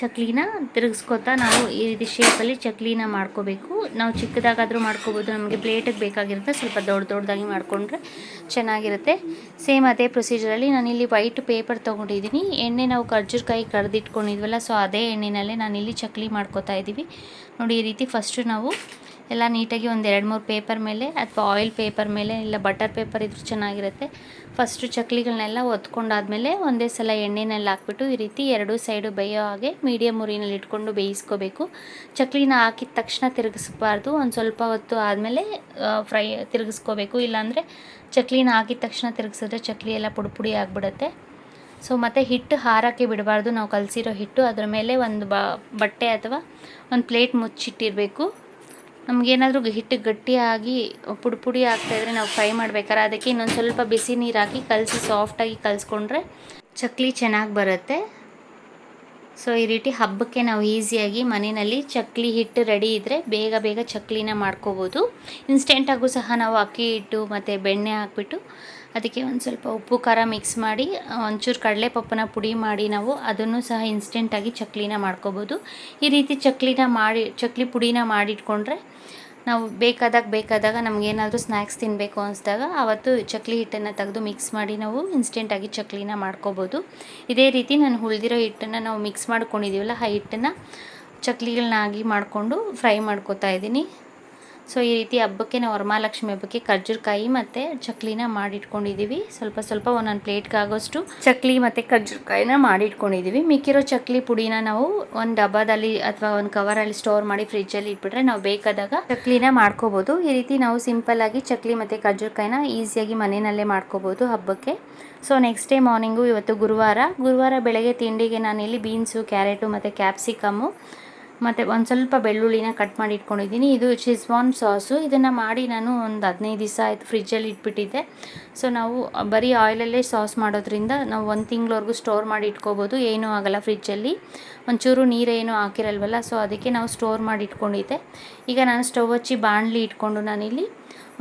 ಚಕ್ಲಿನ ತಿರುಗಿಸ್ಕೊತಾ ನಾವು ಈ ರೀತಿ ಶೇಪಲ್ಲಿ ಚಕ್ಲಿನ ಮಾಡ್ಕೋಬೇಕು. ನಾವು ಚಿಕ್ಕದಾಗಾದರೂ ಮಾಡ್ಕೋಬೋದು. ನಮಗೆ ಪ್ಲೇಟಿಗೆ ಬೇಕಾಗಿರುತ್ತೆ. ಸ್ವಲ್ಪ ದೊಡ್ಡದಾಗಿ ಮಾಡಿಕೊಂಡ್ರೆ ಚೆನ್ನಾಗಿರುತ್ತೆ. ಸೇಮ್ ಅದೇ ಪ್ರೊಸೀಜರಲ್ಲಿ ನಾನಿಲ್ಲಿ ವೈಟ್ ಪೇಪರ್ ತೊಗೊಂಡಿದ್ದೀನಿ. ಎಣ್ಣೆ ನಾವು ಖರ್ಜೂರಕಾಯಿ ಕರೆದಿಟ್ಕೊಂಡಿದ್ವಲ್ಲ, ಸೊ ಅದೇ ಎಣ್ಣೆನಲ್ಲೇ ನಾನಿಲ್ಲಿ ಚಕ್ಲಿ ಮಾಡ್ಕೋತಾ ಇದ್ದೀವಿ. ನೋಡಿ, ಈ ರೀತಿ ಫಸ್ಟು ನಾವು ಎಲ್ಲ ನೀಟಾಗಿ ಒಂದು 2-3 ಪೇಪರ್ ಮೇಲೆ ಅಥವಾ ಆಯಿಲ್ ಪೇಪರ್ ಮೇಲೆ ಇಲ್ಲ ಬಟರ್ ಪೇಪರ್ ಇದ್ರೂ ಚೆನ್ನಾಗಿರುತ್ತೆ. ಫಸ್ಟು ಚಕ್ಲಿಗಳನ್ನೆಲ್ಲ ಒತ್ಕೊಂಡಾದ್ಮೇಲೆ ಒಂದೇ ಸಲ ಎಣ್ಣೆನಲ್ಲಿ ಹಾಕ್ಬಿಟ್ಟು ಈ ರೀತಿ 2 ಸೈಡು ಬೇಯೋ ಹಾಗೆ ಮೀಡಿಯಮ್ ಉರಿನಲ್ಲಿ ಇಟ್ಕೊಂಡು ಬೇಯಿಸ್ಕೋಬೇಕು. ಚಕ್ಲಿನ ಹಾಕಿದ ತಕ್ಷಣ ತಿರುಗಿಸ್ಬಾರ್ದು. ಒಂದು ಸ್ವಲ್ಪ ಹೊತ್ತು ಆದಮೇಲೆ ತಿರುಗಿಸ್ಕೋಬೇಕು. ಇಲ್ಲಾಂದರೆ ಚಕ್ಲಿನ ಹಾಕಿದ ತಕ್ಷಣ ತಿರುಗಿಸಿದ್ರೆ ಚಕ್ಲಿ ಎಲ್ಲ ಪುಡಿ ಆಗಿಬಿಡುತ್ತೆ. ಸೊ ಮತ್ತು ಹಿಟ್ಟು ಹಾರೋಕ್ಕೆ ಬಿಡಬಾರ್ದು. ನಾವು ಕಲಸಿರೋ ಹಿಟ್ಟು ಅದರ ಮೇಲೆ ಒಂದು ಬಟ್ಟೆ ಅಥವಾ ಒಂದು ಪ್ಲೇಟ್ ಮುಚ್ಚಿಟ್ಟಿರಬೇಕು. ನಮಗೇನಾದರೂ ಹಿಟ್ಟು ಗಟ್ಟಿಯಾಗಿ ಪುಡಿ ಆಗ್ತಾಯಿದ್ರೆ ನಾವು ಫ್ರೈ ಮಾಡ್ಬೇಕಾದ್ರೆ ಅದಕ್ಕೆ ಇನ್ನೊಂದು ಸ್ವಲ್ಪ ಬಿಸಿ ನೀರು ಹಾಕಿ ಕಲಸಿ ಸಾಫ್ಟಾಗಿ ಕಲಿಸ್ಕೊಂಡ್ರೆ ಚಕ್ಲಿ ಚೆನ್ನಾಗಿ ಬರುತ್ತೆ. ಸೊ ಈ ರೀತಿ ಹಬ್ಬಕ್ಕೆ ನಾವು ಈಸಿಯಾಗಿ ಮನೆಯಲ್ಲಿ ಚಕ್ಲಿ ಹಿಟ್ಟು ರೆಡಿ ಇದ್ದರೆ ಬೇಗ ಚಕ್ಲಿನ ಮಾಡ್ಕೋಬೋದು. ಇನ್ಸ್ಟೆಂಟಾಗೂ ಸಹ ನಾವು ಅಕ್ಕಿ ಹಿಟ್ಟು ಮತ್ತು ಬೆಣ್ಣೆ ಹಾಕ್ಬಿಟ್ಟು ಅದಕ್ಕೆ ಒಂದು ಸ್ವಲ್ಪ ಉಪ್ಪು ಖಾರ ಮಿಕ್ಸ್ ಮಾಡಿ ಒಂಚೂರು ಕಡಲೆಪಪ್ಪನ ಪುಡಿ ಮಾಡಿ ನಾವು ಅದನ್ನು ಸಹ ಇನ್ಸ್ಟೆಂಟಾಗಿ ಚಕ್ಲಿನ ಮಾಡ್ಕೋಬೋದು. ಈ ರೀತಿ ಚಕ್ಲಿ ಪುಡಿನ ಮಾಡಿಟ್ಕೊಂಡ್ರೆ ನಾವು ಬೇಕಾದಾಗ ನಮಗೇನಾದರೂ ಸ್ನ್ಯಾಕ್ಸ್ ತಿನ್ನಬೇಕು ಅನಿಸಿದಾಗ ಆವತ್ತು ಚಕ್ಲಿ ಹಿಟ್ಟನ್ನು ತೆಗೆದು ಮಿಕ್ಸ್ ಮಾಡಿ ನಾವು ಇನ್ಸ್ಟೆಂಟಾಗಿ ಚಕ್ಲಿನ ಮಾಡ್ಕೋಬೋದು. ಇದೇ ರೀತಿ ನಾನು ಉಳಿದಿರೋ ಹಿಟ್ಟನ್ನು ನಾವು ಮಿಕ್ಸ್ ಮಾಡ್ಕೊಂಡಿದ್ದೀವಲ್ಲ ಆ ಹಿಟ್ಟನ್ನು ಚಕ್ಲಿಗಳನ್ನಾಗಿ ಮಾಡಿಕೊಂಡು ಫ್ರೈ ಮಾಡ್ಕೋತಾ ಇದ್ದೀನಿ. ಸೊ ಈ ರೀತಿ ಹಬ್ಬಕ್ಕೆ ನಾವು ವರಮಹಾಲಕ್ಷ್ಮಿ ಹಬ್ಬಕ್ಕೆ ಖರ್ಜೂರಕಾಯಿ ಮತ್ತು ಚಕ್ಲಿನ ಮಾಡಿಟ್ಕೊಂಡಿದ್ದೀವಿ. ಸ್ವಲ್ಪ ಒಂದೊಂದು ಪ್ಲೇಟ್ಗೆ ಆಗೋಷ್ಟು ಚಕ್ಲಿ ಮತ್ತು ಖರ್ಜೂರಕಾಯಿನ ಮಾಡಿಟ್ಕೊಂಡಿದ್ದೀವಿ. ಮಿಕ್ಕಿರೋ ಚಕ್ಲಿ ಪುಡಿನ ನಾವು ಒಂದು ಡಬ್ಬದಲ್ಲಿ ಅಥವಾ ಒಂದು ಕವರಲ್ಲಿ ಸ್ಟೋರ್ ಮಾಡಿ ಫ್ರಿಜ್ಜಲ್ಲಿ ಇಟ್ಬಿಟ್ರೆ ನಾವು ಬೇಕಾದಾಗ ಚಕ್ಲಿನ ಮಾಡ್ಕೋಬೋದು. ಈ ರೀತಿ ನಾವು ಸಿಂಪಲ್ಲಾಗಿ ಚಕ್ಲಿ ಮತ್ತು ಖರ್ಜೂರಕಾಯಿನ ಈಸಿಯಾಗಿ ಮನೆಯಲ್ಲೇ ಮಾಡ್ಕೋಬೋದು ಹಬ್ಬಕ್ಕೆ. ಸೊ ನೆಕ್ಸ್ಟ್ ಡೇ ಮಾರ್ನಿಂಗು ಇವತ್ತು ಗುರುವಾರ ಬೆಳಗ್ಗೆ ತಿಂಡಿಗೆ ನಾನಿಲ್ಲಿ ಬೀನ್ಸು, ಕ್ಯಾರೆಟು ಮತ್ತು ಕ್ಯಾಪ್ಸಿಕಮ್ಮು ಮತ್ತು ಒಂದು ಸ್ವಲ್ಪ ಬೆಳ್ಳುಳ್ಳಿನ ಕಟ್ ಮಾಡಿ ಇಟ್ಕೊಂಡಿದ್ದೀನಿ. ಇದು ಶೆಜ್ವಾನ್ ಸಾಸು. ಇದನ್ನು ಮಾಡಿ ನಾನು ಒಂದು 15 ದಿವಸ ಆಯಿತು ಫ್ರಿಜ್ಜಲ್ಲಿ ಇಟ್ಬಿಟ್ಟಿದ್ದೆ. ಸೊ ನಾವು ಬರೀ ಆಯಿಲಲ್ಲೇ ಸಾಸ್ ಮಾಡೋದ್ರಿಂದ ನಾವು 1 ತಿಂಗಳವರೆಗೂ ಸ್ಟೋರ್ ಮಾಡಿ ಇಟ್ಕೋಬೋದು, ಏನೂ ಆಗೋಲ್ಲ ಫ್ರಿಜ್ಜಲ್ಲಿ. ಒಂಚೂರು ನೀರೇನು ಹಾಕಿರಲ್ವಲ್ಲ, ಸೊ ಅದಕ್ಕೆ ನಾವು ಸ್ಟೋರ್ ಮಾಡಿ ಇಟ್ಕೊಂಡಿದ್ದೆ. ಈಗ ನಾನು ಸ್ಟವ್ ಹಚ್ಚಿ ಬಾಣಲಿ ಇಟ್ಕೊಂಡು ನಾನಿಲ್ಲಿ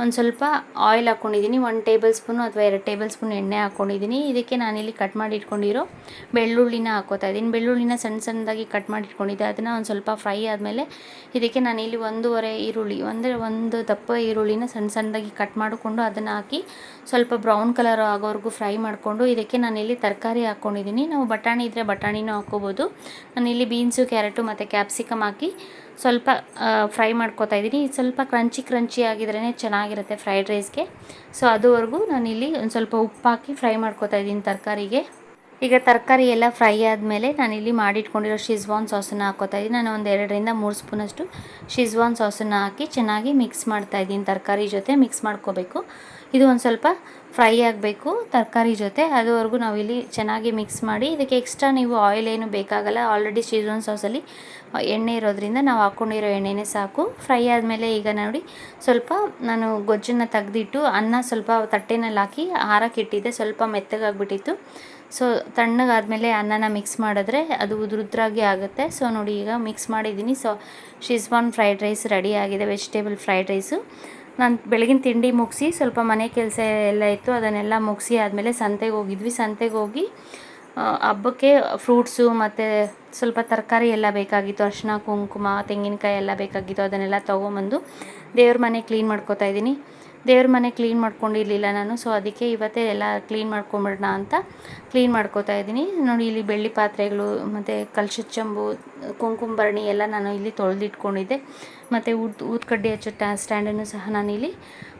ಒಂದು ಸ್ವಲ್ಪ ಆಯಿಲ್ ಹಾಕ್ಕೊಂಡಿದ್ದೀನಿ. 1 ಟೇಬಲ್ ಸ್ಪೂನು ಅಥವಾ 2 ಟೇಬಲ್ ಸ್ಪೂನ್ ಎಣ್ಣೆ ಹಾಕ್ಕೊಂಡಿದ್ದೀನಿ. ಇದಕ್ಕೆ ನಾನಿಲ್ಲಿ ಕಟ್ ಮಾಡಿ ಇಟ್ಕೊಂಡಿರೋ ಬೆಳ್ಳುಳ್ಳಿನ ಹಾಕ್ಕೋತಾ ಇದ್ದೀನಿ. ಬೆಳ್ಳುಳ್ಳಿನ ಸಣ್ಣ ಸಣ್ಣದಾಗಿ ಕಟ್ ಮಾಡಿ ಇಟ್ಕೊಂಡಿದ್ದೆ. ಅದನ್ನು ಒಂದು ಸ್ವಲ್ಪ ಫ್ರೈ ಆದಮೇಲೆ ಇದಕ್ಕೆ ನಾನಿಲ್ಲಿ 1.5 ಈರುಳ್ಳಿ, ಒಂದು ದಪ್ಪ ಈರುಳ್ಳಿನ ಸಣ್ಣ ಸಣ್ಣದಾಗಿ ಕಟ್ ಮಾಡಿಕೊಂಡು ಅದನ್ನು ಹಾಕಿ ಸ್ವಲ್ಪ ಬ್ರೌನ್ ಕಲರ್ ಆಗೋವರೆಗೂ ಫ್ರೈ ಮಾಡಿಕೊಂಡು ಇದಕ್ಕೆ ನಾನಿಲ್ಲಿ ತರಕಾರಿ ಹಾಕ್ಕೊಂಡಿದ್ದೀನಿ. ನಾವು ಬಟಾಣಿ ಇದ್ದರೆ ಬಟಾಣಿನೂ ಹಾಕ್ಕೋಬೋದು. ನಾನಿಲ್ಲಿ ಬೀನ್ಸು, ಕ್ಯಾರೆಟು ಮತ್ತು ಕ್ಯಾಪ್ಸಿಕಮ್ ಹಾಕಿ ಸ್ವಲ್ಪ ಫ್ರೈ ಮಾಡ್ಕೋತಾ ಇದ್ದೀನಿ. ಸ್ವಲ್ಪ ಕ್ರಂಚಿ ಆಗಿದ್ರೇ ಚೆನ್ನಾಗಿರುತ್ತೆ ಫ್ರೈಡ್ ರೈಸ್ಗೆ. ಸೊ ಅದುವರೆಗೂ ನಾನಿಲ್ಲಿ ಒಂದು ಸ್ವಲ್ಪ ಉಪ್ಪು ಹಾಕಿ ಫ್ರೈ ಮಾಡ್ಕೋತಾ ಇದ್ದೀನಿ ತರಕಾರಿಗೆ. ಈಗ ತರಕಾರಿ ಎಲ್ಲ ಫ್ರೈ ಆದಮೇಲೆ ನಾನಿಲ್ಲಿ ಮಾಡಿಟ್ಕೊಂಡಿರೋ ಶೆಜ್ವಾನ್ ಸಾಸನ್ನು ಹಾಕ್ಕೋತಾ ಇದ್ದೀನಿ. ನಾನು ಒಂದು 2 ರಿಂದ 3 ಸ್ಪೂನಷ್ಟು ಶೆಜ್ವಾನ್ ಸಾಸನ್ನು ಹಾಕಿ ಚೆನ್ನಾಗಿ ಮಿಕ್ಸ್ ಮಾಡ್ತಾಯಿದ್ದೀನಿ. ತರಕಾರಿ ಜೊತೆ ಮಿಕ್ಸ್ ಮಾಡ್ಕೋಬೇಕು. ಇದು ಒಂದು ಸ್ವಲ್ಪ ಫ್ರೈ ಆಗಬೇಕು ತರಕಾರಿ ಜೊತೆ, ಅದುವರೆಗೂ ನಾವಿಲ್ಲಿ ಚೆನ್ನಾಗಿ ಮಿಕ್ಸ್ ಮಾಡಿ ಇದಕ್ಕೆ ಎಕ್ಸ್ಟ್ರಾ ನೀವು ಆಯಿಲ್ ಏನು ಬೇಕಾಗಲ್ಲ. ಆಲ್ರೆಡಿ ಶೆಜ್ವಾನ್ ಸಾಸಲ್ಲಿ ಎಣ್ಣೆ ಇರೋದ್ರಿಂದ ನಾವು ಹಾಕ್ಕೊಂಡಿರೋ ಎಣ್ಣೆನೇ ಸಾಕು. ಫ್ರೈ ಆದಮೇಲೆ ಈಗ ನೋಡಿ ಸ್ವಲ್ಪ ನಾನು ಗೊಜ್ಜನ್ನು ತೆಗೆದಿಟ್ಟು ಅನ್ನ ಸ್ವಲ್ಪ ತಟ್ಟೆನಲ್ಲಿ ಹಾಕಿ ಆರಕ್ಕಿಟ್ಟಿದ್ದೆ. ಸ್ವಲ್ಪ ಮೆತ್ತಗಾಗ್ಬಿಟ್ಟಿತ್ತು. ಸೊ ತಣ್ಣಗಾದಮೇಲೆ ಅನ್ನನ ಮಿಕ್ಸ್ ಮಾಡಿದ್ರೆ ಅದು ಉದುರಾಗಿ ಆಗುತ್ತೆ. ಸೊ ನೋಡಿ ಈಗ ಮಿಕ್ಸ್ ಮಾಡಿದ್ದೀನಿ. So schezwan fried rice ready ಆಗಿದೆ, ವೆಜಿಟೇಬಲ್ ಫ್ರೈಡ್ ರೈಸು. ನಾನು ಬೆಳಗಿನ ತಿಂಡಿ ಮುಗಿಸಿ ಸ್ವಲ್ಪ ಮನೆ ಕೆಲಸ ಎಲ್ಲ ಇತ್ತು, ಅದನ್ನೆಲ್ಲ ಮುಗಿಸಿ ಆದಮೇಲೆ ಸಂತೆಗೆ ಹೋಗಿದ್ವಿ. ಸಂತೆಗೆ ಹೋಗಿ ಹಬ್ಬಕ್ಕೆ ಫ್ರೂಟ್ಸು ಮತ್ತು ಸ್ವಲ್ಪ ತರಕಾರಿ ಎಲ್ಲ ಬೇಕಾಗಿತ್ತು. ಅರಿಶಿನ, ಕುಂಕುಮ, ತೆಂಗಿನಕಾಯಿ ಎಲ್ಲ ಬೇಕಾಗಿತ್ತು. ಅದನ್ನೆಲ್ಲ ತೊಗೊಂಬಂದು ದೇವ್ರ ಮನೆ ಕ್ಲೀನ್ ಮಾಡ್ಕೋತಾ ಇದ್ದೀನಿ. ದೇವ್ರ ಮನೆ ಕ್ಲೀನ್ ಮಾಡ್ಕೊಂಡಿರಲಿಲ್ಲ ನಾನು. ಸೊ ಅದಕ್ಕೆ ಇವತ್ತೇ ಎಲ್ಲ ಕ್ಲೀನ್ ಮಾಡ್ಕೊಂಬಿಡೋಣ ಅಂತ ಕ್ಲೀನ್ ಮಾಡ್ಕೋತಾ ಇದ್ದೀನಿ. ನೋಡಿ ಇಲ್ಲಿ ಬೆಳ್ಳಿ ಪಾತ್ರೆಗಳು ಮತ್ತು ಕಲಶದ ಚಂಬು, ಕುಂಕುಮ ಭರಣಿ ಎಲ್ಲ ನಾನು ಇಲ್ಲಿ ತೊಳೆದಿಟ್ಕೊಂಡಿದ್ದೆ. ಮತ್ತು ಊದ್ಕಡ್ಡಿ ಹಚ್ಚೋ ಸ್ಟ್ಯಾಂಡನ್ನು ಸಹ ನಾನಿಲ್ಲಿ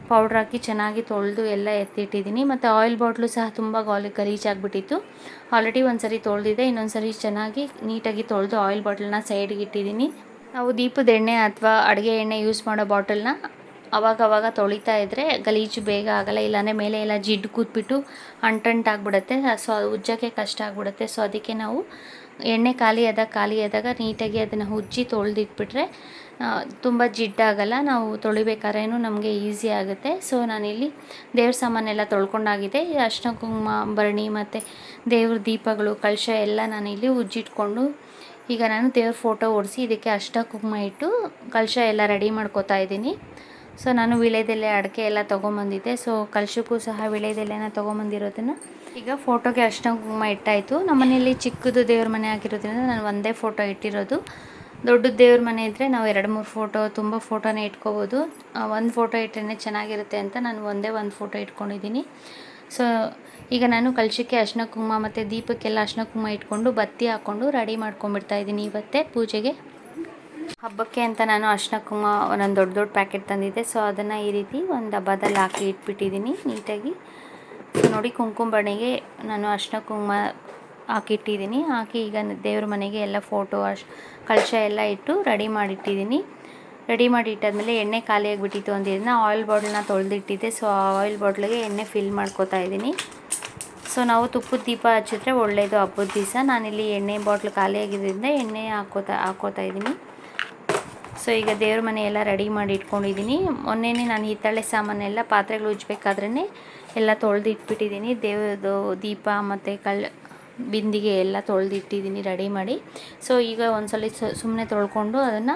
ಪೌಡ್ರ್ ಹಾಕಿ ಚೆನ್ನಾಗಿ ತೊಳೆದು ಎಲ್ಲ ಎತ್ತಿಟ್ಟಿದ್ದೀನಿ. ಮತ್ತು ಆಯಿಲ್ ಬಾಟ್ಲು ಸಹ ತುಂಬ ಗಲೀಜಾಗಿಬಿಟ್ಟಿತ್ತು. ಆಲ್ರೆಡಿ ಒಂದು ಸರಿ ತೊಳೆದಿದ್ದೆ, ಇನ್ನೊಂದು ಸರಿ ಚೆನ್ನಾಗಿ ನೀಟಾಗಿ ತೊಳೆದು ಆಯಿಲ್ ಬಾಟ್ಲನ್ನ ಸೈಡ್ಗೆ ಇಟ್ಟಿದ್ದೀನಿ. ನಾವು ದೀಪದ ಎಣ್ಣೆ ಅಥವಾ ಅಡುಗೆ ಎಣ್ಣೆ ಯೂಸ್ ಮಾಡೋ ಬಾಟಲ್ನ ಅವಾಗವಾಗ ತೊಳಿತಾ ಇದ್ದರೆ ಗಲೀಜು ಬೇಗ ಆಗೋಲ್ಲ. ಇಲ್ಲಾಂದರೆ ಮೇಲೆ ಎಲ್ಲ ಜಿಡ್ಡು ಕೂತ್ಬಿಟ್ಟು ಅಂಟಂಟಾಗ್ಬಿಡುತ್ತೆ. ಸೊ ಅದು ಉಜ್ಜೋಕ್ಕೆ ಕಷ್ಟ ಆಗಿಬಿಡುತ್ತೆ. ಸೊ ಅದಕ್ಕೆ ನಾವು ಎಣ್ಣೆ ಖಾಲಿ ಆದಾಗ ನೀಟಾಗಿ ಅದನ್ನು ಉಜ್ಜಿ ತೊಳೆದಿಟ್ಬಿಟ್ರೆ ತುಂಬ ಜಿಡ್ಡಾಗಲ್ಲ. ನಾವು ತೊಳಿಬೇಕಾದ್ರೇನು ನಮಗೆ ಈಸಿ ಆಗುತ್ತೆ. ಸೊ ನಾನಿಲ್ಲಿ ದೇವ್ರ ಸಾಮಾನೆಲ್ಲ ತೊಳ್ಕೊಂಡಾಗಿದೆ. ಅರಿಶಿನ ಕುಂಕುಮ ಭರಣಿ ಮತ್ತು ದೇವ್ರ ದೀಪಗಳು, ಕಳಶ ಎಲ್ಲ ನಾನಿಲ್ಲಿ ಉಜ್ಜಿಟ್ಕೊಂಡು ಈಗ ನಾನು ದೇವ್ರ ಫೋಟೋ ಓಡಿಸಿ ಇದಕ್ಕೆ ಅರಿಶಿನ ಕುಂಕುಮ ಇಟ್ಟು ಕಳಶ ಎಲ್ಲ ರೆಡಿ ಮಾಡ್ಕೋತಾ ಇದ್ದೀನಿ. ಸೊ ನಾನು ವೀಳ್ಯದೆಲೆ, ಅಡಿಕೆ ಎಲ್ಲ ತೊಗೊಂಬಂದಿದ್ದೆ. ಸೊ ಕಲಶಕ್ಕೂ ಸಹ ವೀಳ್ಯದೆಲೆನ ತೊಗೊಂಬಂದಿರೋದನ್ನು ಈಗ ಫೋಟೋಗೆ ಅರಿಶಿನ ಕುಂಕುಮ ಇಟ್ಟಾಯಿತು. ನಮ್ಮನೇಲಿ ಚಿಕ್ಕದು ದೇವ್ರ ಮನೆ ಆಗಿರೋದ್ರಿಂದ ನಾನು ಒಂದೇ ಫೋಟೋ ಇಟ್ಟಿರೋದು. ದೊಡ್ಡ ದೇವ್ರ ಮನೆ ಇದ್ದರೆ ನಾವು 2-3 ಫೋಟೋ, ತುಂಬ ಫೋಟೋನೇ ಇಟ್ಕೋಬೋದು. ಒಂದು ಫೋಟೋ ಇಟ್ಟರೆ ಚೆನ್ನಾಗಿರುತ್ತೆ ಅಂತ ನಾನು ಒಂದೇ ಒಂದು ಫೋಟೋ ಇಟ್ಕೊಂಡಿದ್ದೀನಿ. ಸೊ ಈಗ ನಾನು ಕಲಶಕ್ಕೆ ಅರಿಶಿನ ಕುಂಕುಮ ಮತ್ತು ದೀಪಕ್ಕೆಲ್ಲ ಅರಿಶಿನ ಕುಂಕುಮ ಇಟ್ಕೊಂಡು ಬತ್ತಿ ಹಾಕ್ಕೊಂಡು ರೆಡಿ ಮಾಡ್ಕೊಂಡ್ಬಿಡ್ತಾಯಿದ್ದೀನಿ. ಇವತ್ತೇ ಪೂಜೆಗೆ ಹಬ್ಬಕ್ಕೆ ಅಂತ ನಾನು ಅರಿಶಿನ ಕುಂಕುಮ ಒಂದೊಂದು ದೊಡ್ಡ ಪ್ಯಾಕೆಟ್ ತಂದಿದ್ದೆ. ಸೊ ಅದನ್ನು ಈ ರೀತಿ ಒಂದು ಡಬ್ಬದಲ್ಲಿ ಹಾಕಿ ಇಟ್ಬಿಟ್ಟಿದ್ದೀನಿ ನೀಟಾಗಿ. ಸೊ ನೋಡಿ ಕುಂಕುಮ ಬಣ್ಣಗೆ ನಾನು ಅರಿಶಿನ ಕುಂಕುಮ ಹಾಕಿಟ್ಟಿದ್ದೀನಿ. ಹಾಕಿ ಈಗ ದೇವ್ರ ಮನೆಗೆ ಎಲ್ಲ ಫೋಟೋ, ಕಳಶ ಎಲ್ಲ ಇಟ್ಟು ರೆಡಿ ಮಾಡಿಟ್ಟಿದ್ದೀನಿ. ರೆಡಿ ಮಾಡಿ ಇಟ್ಟಾದ್ಮೇಲೆ ಎಣ್ಣೆ ಖಾಲಿ ಆಗಿಬಿಟ್ಟಿತ್ತು ಅಂದಿದ್ದನ್ನ ಆಯಿಲ್ ಬಾಟ್ಲನ್ನ ತೊಳೆದಿಟ್ಟಿದ್ದೆ. ಸೊ ಆ ಆಯಿಲ್ ಬಾಟ್ಲಿಗೆ ಎಣ್ಣೆ ಫಿಲ್ ಮಾಡ್ಕೋತಾ ಇದ್ದೀನಿ. ಸೊ ನಾವು ತುಪ್ಪದ ದೀಪ ಹಚ್ಚಿದ್ರೆ ಒಳ್ಳೆಯದು ಹಬ್ಬದ ದಿವಸ. ನಾನಿಲ್ಲಿ ಎಣ್ಣೆ ಬಾಟ್ಲ್ ಖಾಲಿ ಆಗಿದ್ದರಿಂದ ಎಣ್ಣೆ ಹಾಕೋತಾ ಇದ್ದೀನಿ. ಸೊ ಈಗ ದೇವ್ರ ಮನೆ ಎಲ್ಲ ರೆಡಿ ಮಾಡಿ ಇಟ್ಕೊಂಡಿದ್ದೀನಿ. ಮೊನ್ನೆನೇ ನಾನು ಹಿತ್ತಾಳೆ ಸಾಮಾನೆಲ್ಲ ಪಾತ್ರೆಗಳು ಉಜ್ಜಬೇಕಾದ್ರೇ ಎಲ್ಲ ತೊಳೆದು ಇಟ್ಬಿಟ್ಟಿದ್ದೀನಿ. ದೇವ್ರದ್ದು ದೀಪ ಮತ್ತು ಬಿಂದಿಗೆ ಎಲ್ಲ ತೊಳೆದಿಟ್ಟಿದ್ದೀನಿ ರೆಡಿ ಮಾಡಿ. ಸೊ ಈಗ ಒಂದ್ಸಲ ಸುಮ್ಮನೆ ತೊಳ್ಕೊಂಡು ಅದನ್ನು